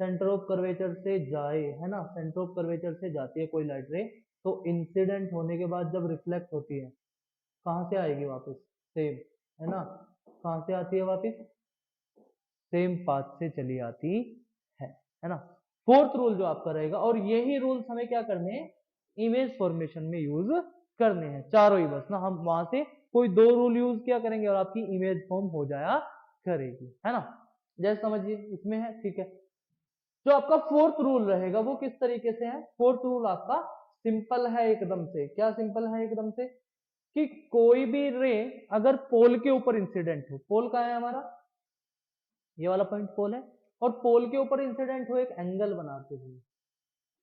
सेंटर ऑफ कर्वेचर से जाए, है ना, सेंटर ऑफ कर्वेचर से जाती है कोई लाइट रे, तो इंसिडेंट होने के बाद जब रिफ्लेक्ट होती है कहाँ से आएगी वापस, सेम, है ना, कहाँ से आती है वापस, सेम पाथ से चली आती है ना। फोर्थ रूल जो आपका रहेगा, और यही रूल्स हमें क्या करने हैं, इमेज फॉर्मेशन में यूज करने हैं, चारों ही बस ना, हम वहां से कोई दो रूल यूज किया करेंगे और आपकी इमेज फॉर्म हो जाया करेगी, है ना। जैसे समझिए इसमें है, ठीक है। जो आपका फोर्थ रूल रहेगा वो किस तरीके से है, फोर्थ रूल आपका सिंपल है एकदम से, क्या सिंपल है एकदम से, कि कोई भी रे अगर पोल के ऊपर इंसिडेंट हो, पोल का है हमारा ये वाला पॉइंट पोल है, और पोल के ऊपर इंसिडेंट हो एक एंगल बनाते हुए,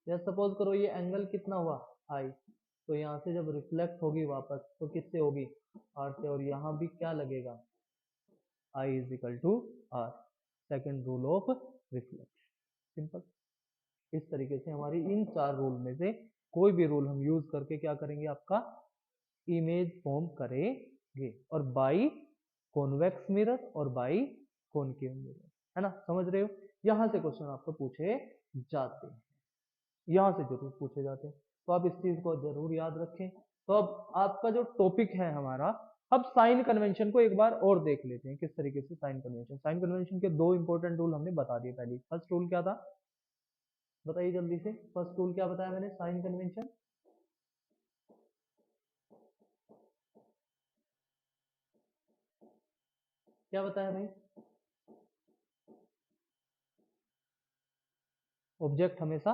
जैसे सपोज करो ये एंगल कितना हुआ आई, तो यहाँ से जब रिफ्लेक्ट होगी वापस तो किससे होगी, आर से, और यहाँ भी क्या लगेगा, I is equal to R, second rule of reflection, simple. इस तरीके से हमारी इन चार रूल में से कोई भी रूल हम यूज करके क्या करेंगे, आपका इमेज फॉर्म करेंगे, और बाई कॉन्वेक्स मिरर और बाई कॉनकेव मिरर, है ना, समझ रहे हो। यहां से क्वेश्चन आपको पूछे जाते हैं, यहाँ से जरूर पूछे जाते हैं, तो आप इस चीज को जरूर याद रखें। तो अब आपका जो टॉपिक है हमारा, अब साइन कन्वेंशन को एक बार और देख लेते हैं, किस तरीके से साइन कन्वेंशन, साइन कन्वेंशन के दो इंपॉर्टेंट रूल हमने बता दिए पहले। फर्स्ट रूल क्या था, बताइए जल्दी से, फर्स्ट रूल क्या बताया मैंने, साइन कन्वेंशन, क्या बताया भाई, ऑब्जेक्ट हमेशा,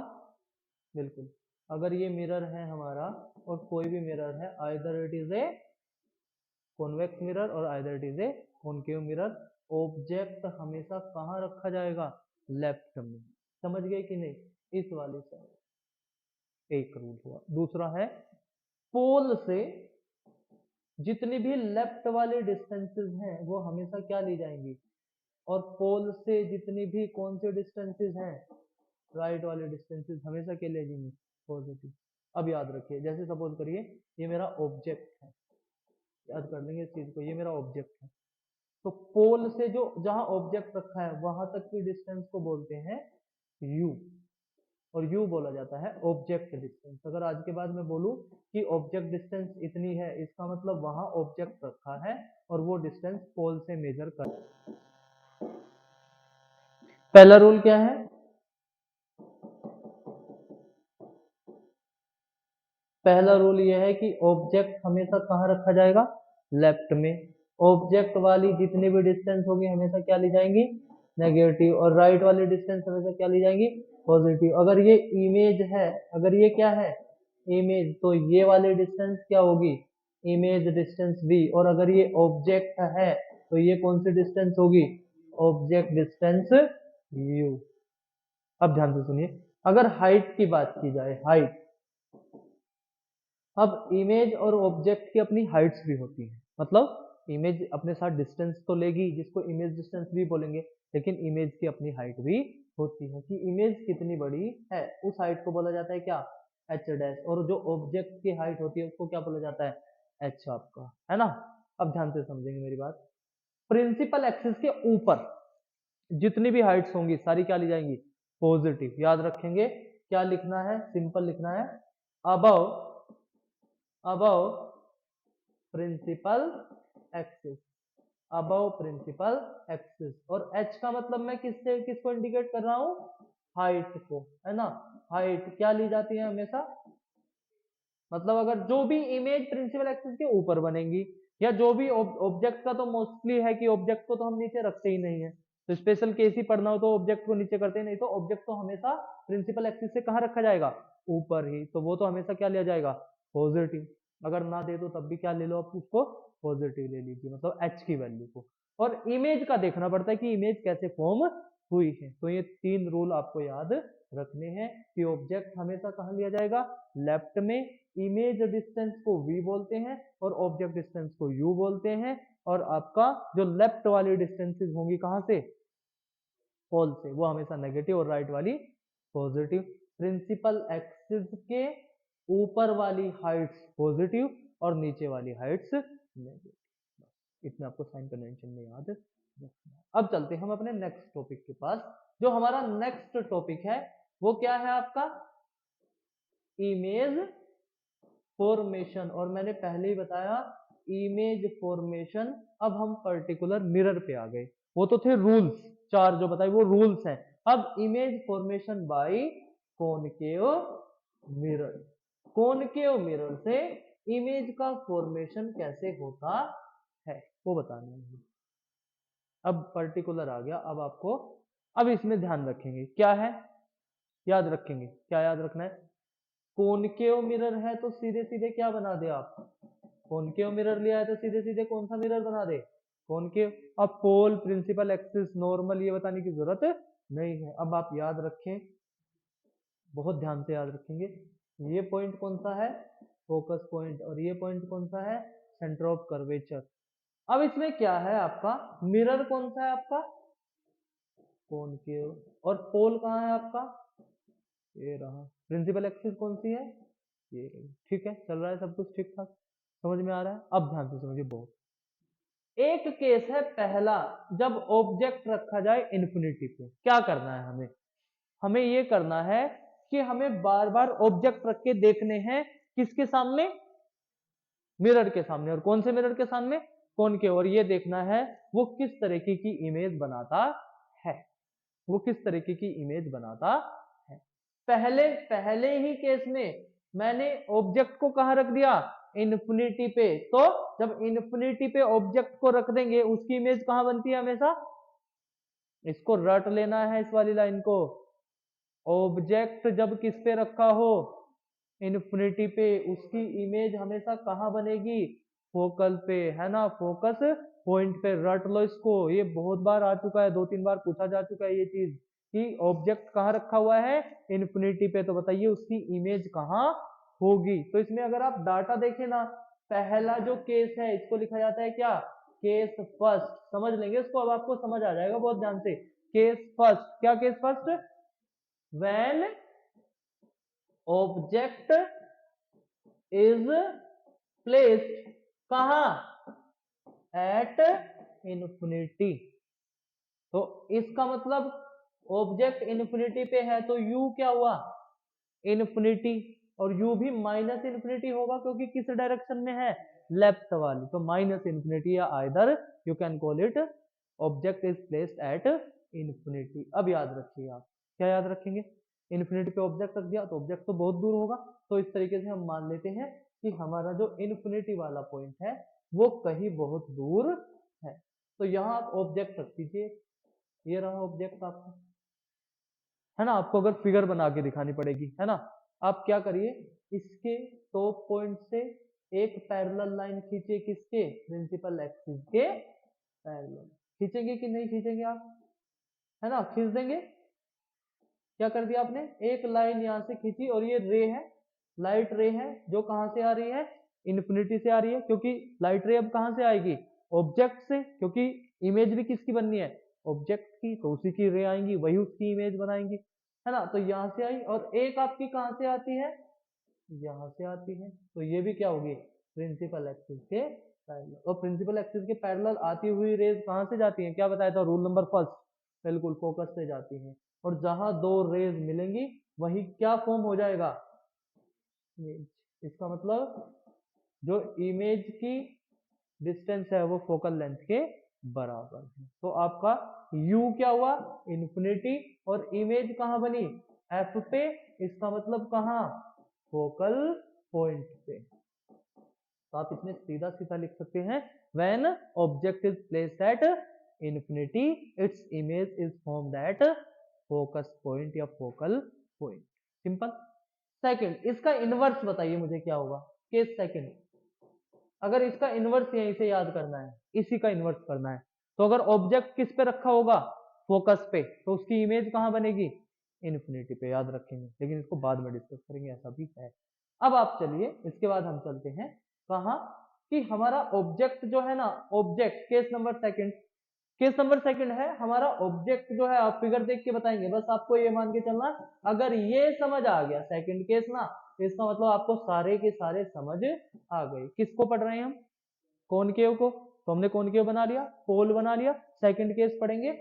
बिल्कुल, अगर ये मिरर है हमारा और कोई भी मिरर है, either it is a convex mirror और either it is a concave mirror, object हमेशा कहाँ रखा जाएगा, लेफ्ट में, समझ गए कि नहीं, इस वाली साइड, एक रूल हुआ। दूसरा है पोल से जितनी भी लेफ्ट वाली डिस्टेंसेस हैं वो हमेशा क्या ली जाएंगी, और पोल से जितनी भी कौन से डिस्टेंसेस हैं, राइट वाले डिस्टेंसेस हमेशा क्या ले जाएंगे, पॉजिटिव। अब याद रखिए, जैसे सपोज करिए ये मेरा ऑब्जेक्ट है, याद कर लेंगे इस चीज को, ये मेरा ऑब्जेक्ट है, तो पोल से जो जहां ऑब्जेक्ट रखा है वहां तक की डिस्टेंस को बोलते हैं यू, और यू बोला जाता है ऑब्जेक्ट डिस्टेंस। अगर आज के बाद मैं बोलूं कि ऑब्जेक्ट डिस्टेंस इतनी है, इसका मतलब वहां ऑब्जेक्ट रखा है और वो डिस्टेंस पोल से मेजर कर। पहला रूल क्या है, पहला रूल यह है कि ऑब्जेक्ट हमेशा कहाँ रखा जाएगा, लेफ्ट में, ऑब्जेक्ट वाली जितनी भी डिस्टेंस होगी हमेशा क्या ली जाएंगी, नेगेटिव, और राइट वाली डिस्टेंस हमेशा क्या ली जाएंगी, पॉजिटिव। अगर ये इमेज है, अगर ये क्या है इमेज, तो ये वाली डिस्टेंस क्या होगी, इमेज डिस्टेंस बी, और अगर ये ऑब्जेक्ट है तो ये कौन सी डिस्टेंस होगी, ऑब्जेक्ट डिस्टेंस यू। अब ध्यान से सुनिए, अगर हाइट की बात की जाए, हाइट, अब इमेज और ऑब्जेक्ट की अपनी हाइट्स भी होती हैं, मतलब इमेज अपने साथ डिस्टेंस तो लेगी जिसको इमेज डिस्टेंस भी बोलेंगे, लेकिन इमेज की अपनी हाइट भी होती है, कि इमेज कितनी बड़ी है उस हाइट को बोला जाता है क्या, एच डैश, और जो ऑब्जेक्ट की हाइट होती है उसको क्या बोला जाता है, एच आपका, है ना। अब ध्यान से समझेंगे मेरी बात, प्रिंसिपल एक्सिस के ऊपर जितनी भी हाइट्स होंगी सारी क्या ली जाएंगी, पॉजिटिव। याद रखेंगे क्या लिखना है, सिंपल लिखना है, above above principal axis, above principal axis. और एच का मतलब मैं किसको इंडिकेट कर रहा हूं, हाइट को, है ना। हाइट क्या ली जाती है हमेशा, मतलब अगर जो भी इमेज प्रिंसिपल एक्सिस के ऊपर बनेगी, या जो भी ऑब्जेक्ट का तो मोस्टली है कि ऑब्जेक्ट को तो हम नीचे रखते ही नहीं है, तो स्पेशल केस ही पढ़ना हो तो ऑब्जेक्ट को नीचे करते ही नहीं, तो ऑब्जेक्ट तो हमेशा प्रिंसिपल एक्सिस से कहाँ रखा जाएगा, ऊपर ही, तो वो तो हमेशा क्या लिया जाएगा, पॉजिटिव। अगर ना दे तो तब भी क्या ले लो आप उसको, पॉजिटिव ले लीजिए, मतलब एच की वैल्यू को। और इमेज का देखना पड़ता है कि इमेज कैसे फॉर्म हुई है, तो ये 3 रूल आपको याद रखने हैं कि ऑब्जेक्ट हमेशा कहाँ लिया जाएगा, लेफ्ट में, इमेज डिस्टेंस को v बोलते हैं और ऑब्जेक्ट डिस्टेंस को u बोलते हैं, और आपका जो लेफ्ट वाली डिस्टेंसेस होंगी कहां से, पोल से, वो हमेशा नेगेटिव और राइट वाली पॉजिटिव। प्रिंसिपल एक्सिस के ऊपर वाली हाइट्स पॉजिटिव और नीचे वाली हाइट्स नेगेटिव। इतना आपको साइन कन्वेंशन में याद रखना। अब चलते हैं हम अपने नेक्स्ट टॉपिक के पास। जो हमारा नेक्स्ट टॉपिक है वो क्या है आपका, इमेज फॉर्मेशन। और मैंने पहले ही बताया इमेज फॉर्मेशन। अब हम पर्टिकुलर मिरर पे आ गए, वो तो थे रूल्स, 4 जो बताए वो रूल्स हैं। अब image formation by concave mirror, concave mirror से इमेज का फॉर्मेशन कैसे होता है वो बताना है। अब पर्टिकुलर आ गया, अब आपको, अब इसमें ध्यान रखेंगे क्या है, याद रखेंगे, क्या याद रखना है, कॉनकेव मिरर है तो सीधे सीधे क्या बना दे आप, कॉनकेव मिरर लिया है तो सीधे सीधे कौन सा मिरर बना दे, कॉनकेव। अब पोल, प्रिंसिपल एक्सिस, नॉर्मल, ये बताने की जरूरत नहीं है। अब आप याद रखें, बहुत ध्यान से याद रखेंगे, ये पॉइंट कौन सा है, फोकस पॉइंट, और ये पॉइंट कौन सा है, सेंटर ऑफ कर्वेचर। अब इसमें क्या है आपका, मिरर कौन सा है आपका, कॉनकेव, और पोल कहाँ है आपका, ये रहा। प्रिंसिपल एक्सिस कौन सी है, ये रही। ठीक है, चल रहा है सब कुछ ठीक ठाक, समझ में आ रहा है। अब ध्यान से समझिए, बहुत एक केस है पहला, जब ऑब्जेक्ट रखा जाए इन्फिनिटी पे, क्या करना है हमें, हमें ये करना है कि हमें बार बार ऑब्जेक्ट रख के देखने हैं, किसके सामने, मिरर के सामने। और कौन से मिरर के सामने, कौन के, और ये देखना है वो किस तरीके की इमेज बनाता है, वो किस तरीके की इमेज बनाता है। पहले पहले ही केस में मैंने ऑब्जेक्ट को कहां रख दिया, इन्फिनिटी पे, तो जब इन्फिनिटी पे ऑब्जेक्ट को रख देंगे उसकी इमेज कहां बनती है हमेशा, इसको रट लेना है इस वाली लाइन को, ऑब्जेक्ट जब किस पे रखा हो, इन्फिनिटी पे, उसकी इमेज हमेशा कहां बनेगी, फोकल पे, है ना, फोकस पॉइंट पे। रट लो इसको, ये बहुत बार आ चुका है, 2-3 बार पूछा जा चुका है ये चीज, कि ऑब्जेक्ट कहाँ रखा हुआ है, इन्फिनिटी पे, तो बताइए उसकी इमेज कहाँ होगी। तो इसमें अगर आप डाटा देखें ना, पहला जो केस है इसको लिखा जाता है क्या, केस फर्स्ट, समझ लेंगे इसको, अब आपको समझ आ जाएगा बहुत ध्यान से। केस फर्स्ट, क्या case first, when object is placed कहां, एट इन्फिनिटी। तो इसका मतलब ऑब्जेक्ट इन्फिनिटी पे है तो u क्या हुआ, इन्फिनिटी, और u भी माइनस इन्फिनिटी होगा क्योंकि किस डायरेक्शन में है, लेफ्ट वाली, तो माइनस इन्फिनिटी, या either you can call it object is placed at infinity. अब याद रखिए आप, क्या याद रखेंगे, इन्फिनिटी पे ऑब्जेक्ट रख दिया तो ऑब्जेक्ट तो बहुत दूर होगा, तो इस तरीके से हम मान लेते हैं कि हमारा जो इन्फिनिटी वाला पॉइंट है वो कहीं बहुत दूर है। तो यहाँ आप ऑब्जेक्ट रख दीजिए, ये रहा ऑब्जेक्ट आपका, है ना। आपको अगर फिगर बना के दिखानी पड़ेगी, है ना, आप क्या करिए, इसके टॉप पॉइंट से एक पैरेलल लाइन खींचिए, किसके, प्रिंसिपल एक्सिस के पैरेलल। खींचेंगे कि नहीं खींचेंगे आप, है ना, खींच देंगे। क्या कर दिया आपने, एक लाइन यहां से खींची, और ये रे है, लाइट रे है, जो कहां से आ रही है, इन्फिनिटी से आ रही है, क्योंकि लाइट रे अब कहां से आएगी, ऑब्जेक्ट से, क्योंकि इमेज भी किसकी बननी है, ऑब्जेक्ट की, तो उसी की रे आएंगी, वही उसकी इमेज बनाएंगी, है ना। तो यहां से आई, और एक आपकी कहां से आती है, यहां से आती है, तो ये भी क्या होगी, प्रिंसिपल एक्सिस के पैरेलल। और प्रिंसिपल एक्सिस के पैरेलल आती हुई रेज कहां से जाती है, क्या बताया था रूल नंबर फर्स्ट, बिल्कुल फोकस से जाती है, और जहां दो रेज मिलेंगी वही क्या फॉर्म हो जाएगा, इमेज। इसका मतलब जो इमेज की डिस्टेंस है वो फोकल लेंथ के बराबर है। तो आपका u क्या हुआ, इन्फिनिटी, और इमेज कहाँ बनी, f पे, इसका मतलब कहाँ, फोकल पॉइंट पे। तो आप इसमें सीधा सीधा लिख सकते हैं, when object is placed at infinity its image is formed at focus point या फोकल पॉइंट। सिंपल। सेकंड, इसका इनवर्स बताइए मुझे क्या होगा, केस सेकंड। अगर इसका इनवर्स यहीं से याद करना है, इसी का इनवर्स करना है, तो अगर ऑब्जेक्ट किस पे रखा होगा, फोकस पे, तो उसकी इमेज कहां बनेगी, इन्फिनिटी पे, याद रखेंगे, लेकिन इसको बाद में डिस्कस करेंगे, ऐसा भी है। अब आप चलिए इसके बाद हम चलते हैं कहा कि हमारा ऑब्जेक्ट जो है ना, object case number second, case number second है हमारा ऑब्जेक्ट जो है, आप फिगर देख के बताएंगे, बस आपको ये मान के चलना, अगर ये समझ आ गया सेकंड केस ना, तो इसका मतलब आपको सारे के सारे समझ आ गए। किसको पढ़ रहे हैं हम, कॉनकेव को, तो हमने कॉनकेव बना लिया, पोल बना लिया। सेकंड केस पढ़ेंगे,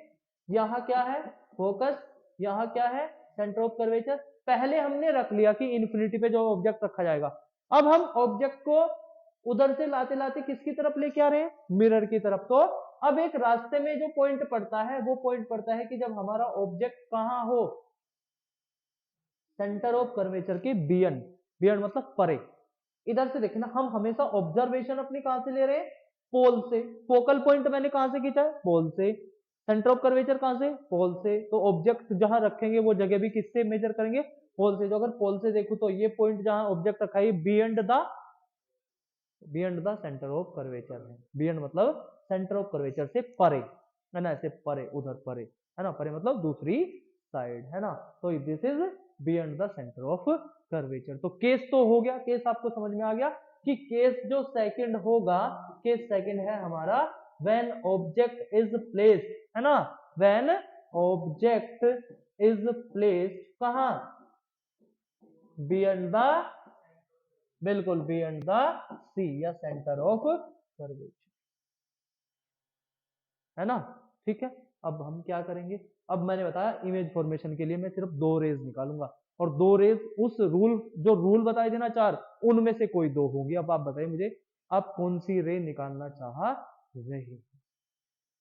यहाँ क्या है, फोकस, यहाँ क्या है, सेंटर ऑफ कर्वेचर। पहले हमने रख लिया कि इन्फिनिटी पे जो ऑब्जेक्ट रखा जाएगा, अब हम ऑब्जेक्ट को उधर से लाते लाते किसकी तरफ लेके आ रहे हैं, मिरर की तरफ। तो अब एक रास्ते में जो पॉइंट पड़ता है, वो पॉइंट पड़ता है कि जब हमारा ऑब्जेक्ट कहां हो, सेंटर ऑफ कर्वेचर के बियन, बियन मतलब परे। इधर से देखना, हम हमेशा ऑब्जर्वेशन अपनी कहां से ले रहे हैं, पोल से। फोकल पॉइंट मैंने कहां से खींचा है, पोल से। सेंटर ऑफ कर्वेचर कहां से, पोल से। तो ऑब्जेक्ट जहां रखेंगे वो जगह भी किससे मेजर करेंगे, पोल से। जो अगर पोल से देखूं तो ये पॉइंट जहां ऑब्जेक्ट रखा है beyond the centre of curvature है। बियंड मतलब सेंटर ऑफ कर्वेचर से परे, है ना, ऐसे परे, उधर परे, है ना, परे मतलब दूसरी साइड, है ना। तो this is beyond the centre of curvature. तो केस तो हो गया, केस आपको समझ में आ गया कि केस जो सेकंड होगा, केस सेकंड है हमारा व्हेन ऑब्जेक्ट इज प्लेस्ड, है ना, व्हेन ऑब्जेक्ट इज प्लेस्ड कहां, बियंड द, बिल्कुल बियंड द सी या सेंटर ऑफ कर्वेचर, है ना। ठीक है, अब हम क्या करेंगे, अब मैंने बताया इमेज फॉर्मेशन के लिए मैं सिर्फ दो रेज निकालूंगा, और दो रेज उस रूल, जो रूल बताए थे ना चार, उनमें से कोई दो होंगी। अब आप बताइए मुझे, आप कौन सी रे निकालना चाह रहे हैं।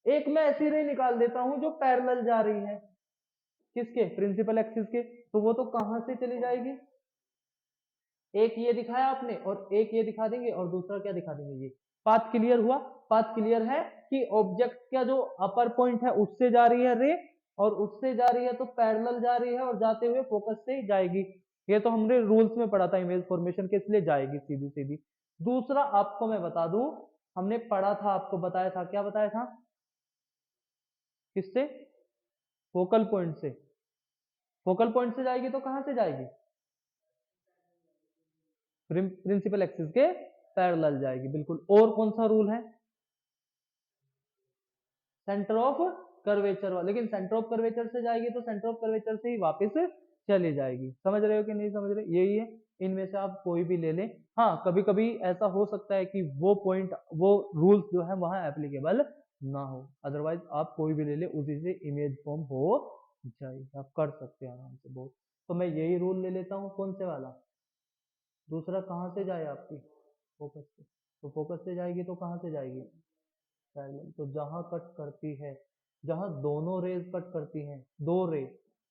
एक मैं ऐसी रे निकाल देता हूं जो पैरेलल जा रही है, किसके, प्रिंसिपल एक्सिस के, तो वो तो कहां से चली जाएगी, एक ये दिखाया आपने और एक ये दिखा देंगे और दूसरा क्या दिखा देंगे, ये। पाथ क्लियर हुआ, पाथ क्लियर है कि ऑब्जेक्ट का जो अपर पॉइंट है उससे जा रही है रे, और उससे जा रही है तो पैरेलल जा रही है, और जाते हुए फोकस से जाएगी। ये तो हमने रूल्स में पढ़ा था इमेज फॉर्मेशन के, इसलिए जाएगी सीधी सीधी। दूसरा आपको मैं बता दूं, हमने पढ़ा था, आपको बताया था, क्या बताया था, किससे, फोकल पॉइंट से। फोकल पॉइंट से जाएगी तो कहां से जाएगी, प्रिंसिपल एक्सिस के पैरेलल जाएगी, बिल्कुल। और कौन सा रूल है, सेंटर ऑफ कर्वेचर वाला, लेकिन सेंटर ऑफ कर्वेचर से जाएगी तो सेंटर ऑफ कर्वेचर से ही वापस चली जाएगी। समझ रहे हो कि नहीं समझ रहे, यही है, इनमें से आप कोई भी ले लें। हाँ, कभी कभी ऐसा हो सकता है कि वो पॉइंट, वो रूल्स जो है वहां एप्लीकेबल ना हो, अदरवाइज आप कोई भी ले ले, उसी से इमेज फॉर्म हो जाएगी, आप कर सकते हैं आराम से बहुत। तो मैं यही रूल ले लेता हूँ, कौन से वाला, दूसरा कहाँ से जाए आपकी, फोकस से। तो फोकस से जाएगी तो कहाँ से जाएगी, पैरेलल। तो जहां कट करती है, जहां दोनों रेज कट करती हैं, दो रे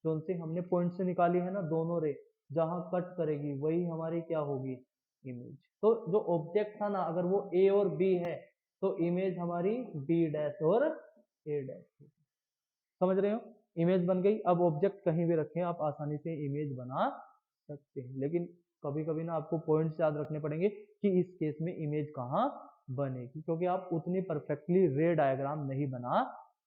जो उनसे हमने पॉइंट से निकाली है ना, दोनों रे जहां कट करेगी वही हमारी क्या होगी, इमेज। तो जो ऑब्जेक्ट था ना, अगर वो ए और बी है, तो इमेज हमारी बी डैश और ए डैश। समझ रहे हो, इमेज बन गई। अब ऑब्जेक्ट कहीं भी रखें, आप आसानी से इमेज बना सकते हैं, लेकिन कभी कभी ना आपको पॉइंट्स याद रखने पड़ेंगे कि इस केस में इमेज कहाँ बनेगी, क्योंकि आप उतनी परफेक्टली रे डायग्राम नहीं बना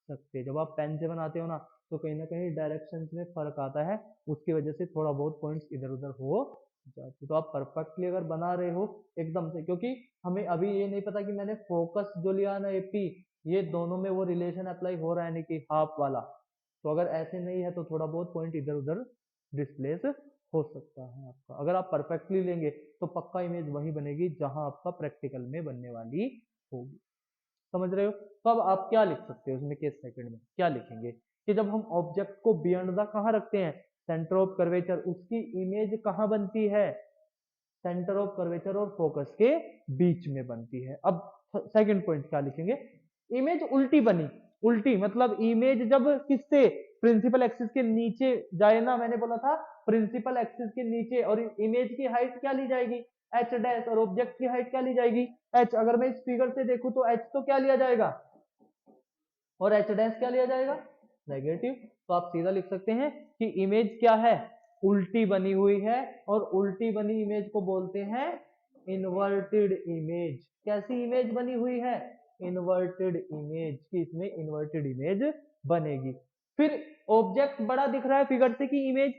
सकते। जब आप पेन से बनाते हो ना कहीं डायरेक्शन में फर्क आता है, उसकी वजह से थोड़ा बहुत पॉइंट्स इधर उधर हो जाते। तो आप परफेक्टली अगर बना रहे हो एकदम से, क्योंकि हमें अभी ये नहीं पता कि मैंने फोकस जो लिया ना एपी, ये दोनों में वो रिलेशन अप्लाई हो रहा है नहीं कि हाफ वाला। तो अगर ऐसे नहीं है तो थोड़ा बहुत पॉइंट इधर उधर डिस्प्लेस हो सकता है आपका। अगर आप परफेक्टली लेंगे तो पक्का इमेज वही बनेगी जहां आपका प्रैक्टिकल में बनने वाली होगी। समझ रहे हो। तो अब आप क्या लिख सकते हो उसमें, केस सेकंड में क्या लिखेंगे कि जब हम ऑब्जेक्ट को बियॉन्ड द कहां रखते हैं, सेंटर ऑफ कर्वेचर, उसकी इमेज कहां बनती है, सेंटर ऑफ कर्वेचर और फोकस के बीच में बनती है। अब सेकंड पॉइंट क्या लिखेंगे, इमेज उल्टी बनी, उल्टी मतलब इमेज जब किससे, प्रिंसिपल एक्सिस के नीचे जाए ना, मैंने बोला था प्रिंसिपल एक्सिस के नीचे, और इमेज की हाइट क्या ली जाएगी h डैश, और ऑब्जेक्ट की हाइट क्या ली जाएगी h। अगर मैं इस फिगर से देखूं तो h तो क्या लिया जाएगा और h डैश क्या लिया जाएगा नेगेटिव। तो आप सीधा लिख सकते हैं कि इमेज क्या है, उल्टी बनी हुई है, और उल्टी बनी इमेज को बोलते हैं इन्वर्टेड इमेज। कैसी इमेज बनी हुई है, इन्वर्टेड इमेज, कि इसमें इन्वर्टेड इमेज बनेगी। फिर ऑब्जेक्ट बड़ा दिख रहा है फिगर से कि इमेज,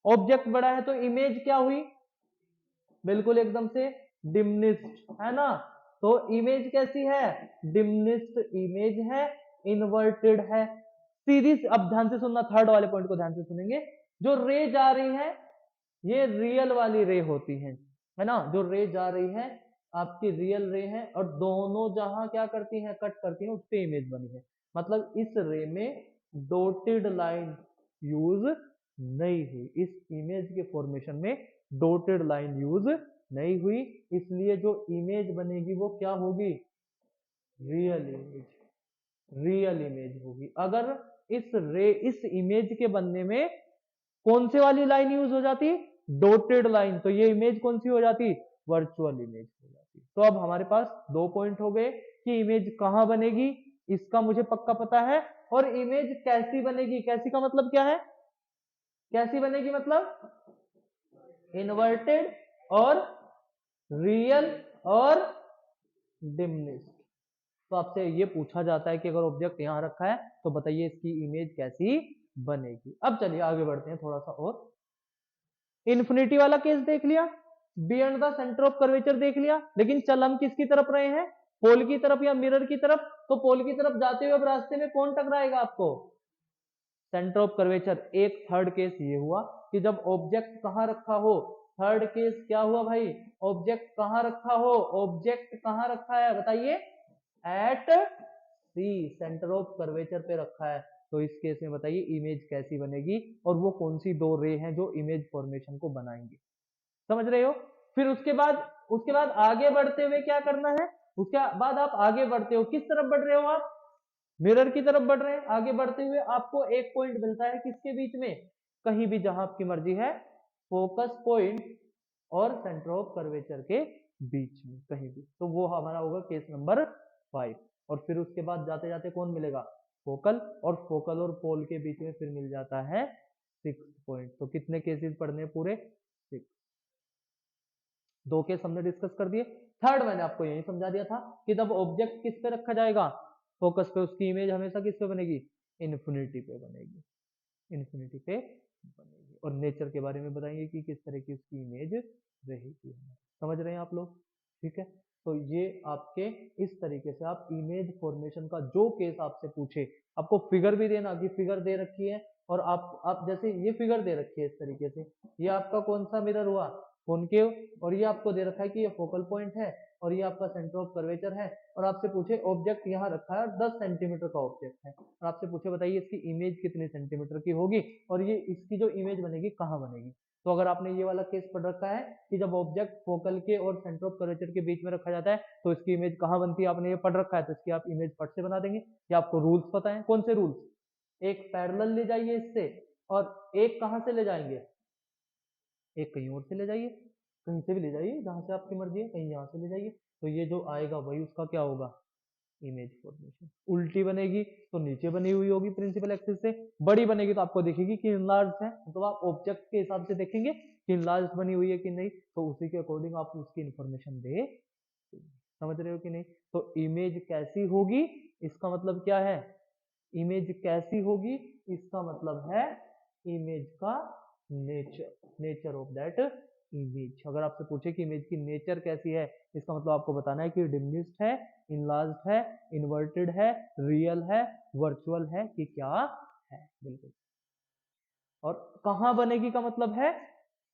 ऑब्जेक्ट बड़ा है तो इमेज क्या हुई, बिल्कुल एकदम से डिमनिस्ट, है ना। तो इमेज कैसी है, डिमनिस्ट इमेज है, इन्वर्टेड है। सीधी, अब ध्यान से सुनना, थर्ड वाले पॉइंट को ध्यान से सुनेंगे। जो रे जा रही है ये रियल वाली रे होती है ना, जो रे जा रही है आपकी रियल रे है, और दोनों जहां क्या करती हैं कट करती हैं उस पे इमेज बनी है। मतलब इस रे में डॉटेड लाइन यूज नहीं हुई, इस इमेज के फॉर्मेशन में डॉटेड लाइन यूज नहीं हुई, इसलिए जो इमेज बनेगी वो क्या होगी, रियल इमेज, रियल इमेज होगी। अगर इस इमेज के बनने में कौन से वाली लाइन यूज हो जाती, डॉटेड लाइन, तो ये इमेज कौन सी हो जाती, वर्चुअल इमेज हो जाती। तो अब हमारे पास दो पॉइंट हो गए कि इमेज कहां बनेगी, इसका मुझे पक्का पता है, और इमेज कैसी बनेगी, कैसी का मतलब क्या है, कैसी बनेगी मतलब इन्वर्टेड और रियल और डिमनिस्ट। तो आपसे ये पूछा जाता है कि अगर ऑब्जेक्ट यहां रखा है तो बताइए इसकी इमेज कैसी बनेगी। अब चलिए आगे बढ़ते हैं थोड़ा सा और। इन्फिनिटी वाला केस देख लिया, beyond the centre of curvature देख लिया, लेकिन चल हम किसकी तरफ रहे हैं, पोल की तरफ या मिरर की तरफ। तो पोल की तरफ जाते हुए अब रास्ते में कौन टकराएगा आपको, सेंटर ऑफ कर्वेचर। एक थर्ड केस ये हुआ कि जब ऑब्जेक्ट कहां रखा हो, थर्ड केस क्या हुआ भाई, ऑब्जेक्ट कहां रखा हो, ऑब्जेक्ट कहां रखा है बताइए, at C, centre of curvature पे रखा है। तो इस केस में बताइए इमेज कैसी बनेगी, और वो कौन सी दो रे हैं जो इमेज फॉर्मेशन को बनाएंगे, समझ रहे हो। फिर उसके बाद आगे बढ़ते हुए क्या करना है, उसके बाद आप आगे बढ़ते हो, किस तरफ बढ़ रहे हो आप, मिरर की तरफ बढ़ रहे हैं। आगे बढ़ते हुए आपको एक पॉइंट मिलता है किसके बीच में, कहीं भी जहां आपकी मर्जी है, फोकस पॉइंट और सेंटर ऑफ कर्वेचर के बीच में कहीं भी। तो वो हमारा होगा केस नंबर 5। और फिर उसके बाद जाते जाते कौन मिलेगा, फोकल, और फोकल और पोल के बीच में फिर मिल जाता है 6 पॉइंट। तो कितने केसेस पढ़ने हैं पूरे, 6। दो केस हमने डिस्कस कर दिए। थर्ड मैंने आपको यही समझा दिया था कि जब ऑब्जेक्ट किस पे रखा जाएगा, फोकस पे, उसकी इमेज हमेशा किस पे बनेगी, इन्फिनिटी पे बनेगी, इन्फिनिटी पे बनेगी। और नेचर के बारे में बताएंगे कि किस तरह की उसकी इमेज रहेगी। समझ रहे हैं आप लोग, ठीक है। तो ये आपके इस तरीके से आप इमेज फॉर्मेशन का जो केस आपसे पूछे, आपको फिगर भी देना कि फिगर दे रखी है, और आप जैसे ये फिगर दे रखी है इस तरीके से, ये आपका कौन सा मिरर हुआ, कॉनकेव, और ये आपको दे रखा है कि ये फोकल पॉइंट है, और ये आपका सेंटर ऑफ कर्वेचर है, और आपसे पूछे ऑब्जेक्ट यहाँ रखा है 10 सेंटीमीटर का ऑब्जेक्ट है, और आपसे पूछे बताइए इसकी इमेज कितने सेंटीमीटर की होगी, और ये इसकी जो इमेज बनेगी कहाँ बनेगी। तो अगर आपने ये वाला केस पढ़ रखा है कि जब ऑब्जेक्ट फोकल के और सेंटर ऑफ कर्वेचर के बीच में रखा जाता है तो इसकी इमेज कहाँ बनती है, आपने ये पढ़ रखा है, तो इसकी आप इमेज फट से बना देंगे। या आपको रूल्स पता है, कौन से रूल्स, एक पैरेलल ले जाइए इससे, और एक कहां से ले जाएंगे, एक कहीं और से ले जाइए, कहीं से भी ले जाइए जहां से आपकी मर्जी है, कहीं यहाँ से ले जाइए, तो ये जो आएगा वही उसका क्या होगा, इमेज फॉर्मेशन। उल्टी बनेगी तो नीचे बनी हुई होगी प्रिंसिपल एक्सिस से, बड़ी बनेगी तो आपको देखेगी कि इनलार्ज है, तो आप ऑब्जेक्ट के हिसाब से देखेंगे कि इनलार्ज बनी हुई है कि नहीं, तो उसी के अकॉर्डिंग आप उसकी इंफॉर्मेशन दे, समझ रहे हो कि नहीं। तो इमेज कैसी होगी, इसका मतलब क्या है, इमेज कैसी होगी, इसका मतलब है इमेज का nature, nature of that image. अगर आपसे पूछे कि इमेज की नेचर कैसी है, इसका मतलब आपको बताना है कि डिमिनिश्ड है, इनलार्ज्ड है, इन्वर्टेड है, रियल है, वर्चुअल है, कि क्या है, बिल्कुल। और कहां बनेगी का मतलब है,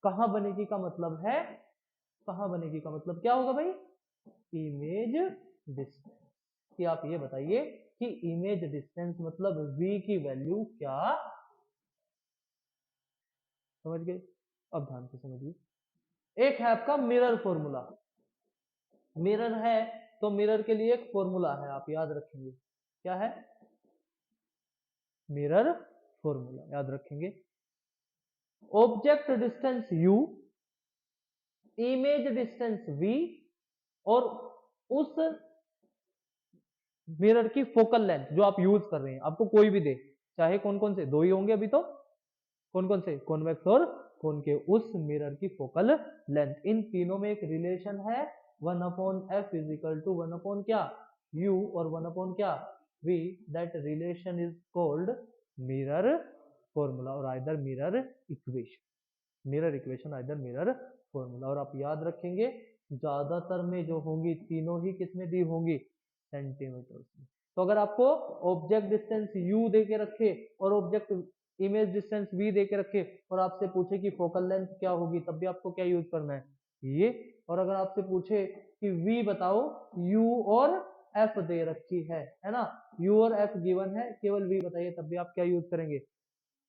कहां बनेगी का मतलब है, कहां बनेगी का मतलब क्या होगा भाई, इमेज डिस्टेंस। कि आप ये बताइए कि इमेज डिस्टेंस मतलब v की वैल्यू क्या, समझ गए। अब ध्यान से समझिए, एक है आपका मिरर फॉर्मूला। मिरर है तो मिरर के लिए एक फॉर्मूला है, आप याद रखेंगे। क्या है? मिरर फॉर्मूला याद रखेंगे। Object distance u, image distance v, और उस मिरर की फोकल लेंथ जो आप यूज कर रहे हैं, आपको कोई भी दे, चाहे कौन कौन से, दो ही होंगे अभी तो, कौन कौन से, कॉन्वेक्स और कॉनकेव, उस मिरर की फोकल लेंथ, इन तीनों में एक रिलेशन है 1/f इज इक्वल टू 1 क्या, u, और 1 क्या, v। That relation is called mirror formula और either mirror equation. Mirror equation either mirror formula. और आप याद रखेंगे ज्यादातर में जो होंगी तीनों ही किसमें दी होंगी, सेंटीमीटर में। तो अगर आपको ऑब्जेक्ट डिस्टेंस u दे के रखे और ऑब्जेक्ट इमेज डिस्टेंस v दे के रखे और आपसे पूछे कि फोकल लेंथ क्या होगी, तब भी आपको क्या यूज करना है, ये। और अगर आपसे पूछे कि v बताओ, u और f दे रखी है ना, u और f गिवन है, केवल v बताइए, तब भी आप क्या यूज करेंगे,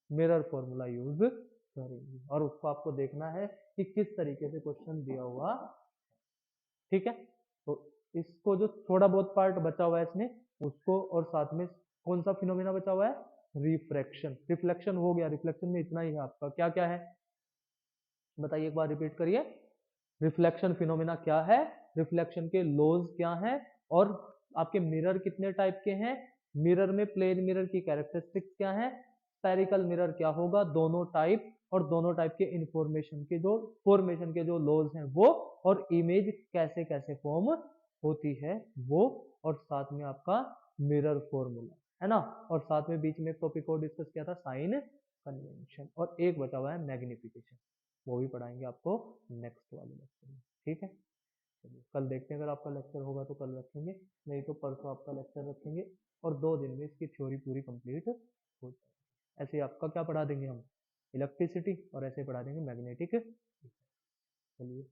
मिरर फॉर्मूला यूज करेंगे। और उसको आपको देखना है कि किस तरीके से क्वेश्चन दिया हुआ, ठीक है। तो इसको जो थोड़ा बहुत पार्ट बचा हुआ है इसमें, उसको, और साथ में कौन सा फिनोमिना बचा हुआ है, रिफ्रैक्शन। रिफ्लेक्शन हो गया, रिफ्लेक्शन में इतना ही है आपका। क्या क्या है बताइए, एक बार रिपीट करिए। रिफ्लेक्शन फिनोमिना क्या है, रिफ्लेक्शन के लॉज क्या हैं, और आपके मिरर कितने टाइप के हैं, मिरर में प्लेन मिरर की कैरेक्टरिस्टिक्स क्या है, स्फेरिकल मिरर क्या होगा, दोनों टाइप, और दोनों टाइप के इंफॉर्मेशन के जो फॉर्मेशन के जो लॉज हैं वो, और इमेज कैसे कैसे फॉर्म होती है वो, और साथ में आपका मिरर फॉर्मूला, है ना। और साथ में बीच में टॉपिक और डिस्कस किया था साइन कन्वेंशन, और एक बचा हुआ है मैग्निफिकेशन, वो भी पढ़ाएंगे आपको नेक्स्ट वाले लेक्चर में, ठीक है। चलिए कल देखते हैं, अगर आपका लेक्चर होगा तो कल रखेंगे, नहीं तो परसों आपका लेक्चर रखेंगे, और 2 दिन में इसकी थ्योरी पूरी कंप्लीट हो जाएगी। ऐसे आपका क्या पढ़ा देंगे हम, इलेक्ट्रिसिटी, और ऐसे पढ़ा देंगे मैग्नेटिक। चलिए।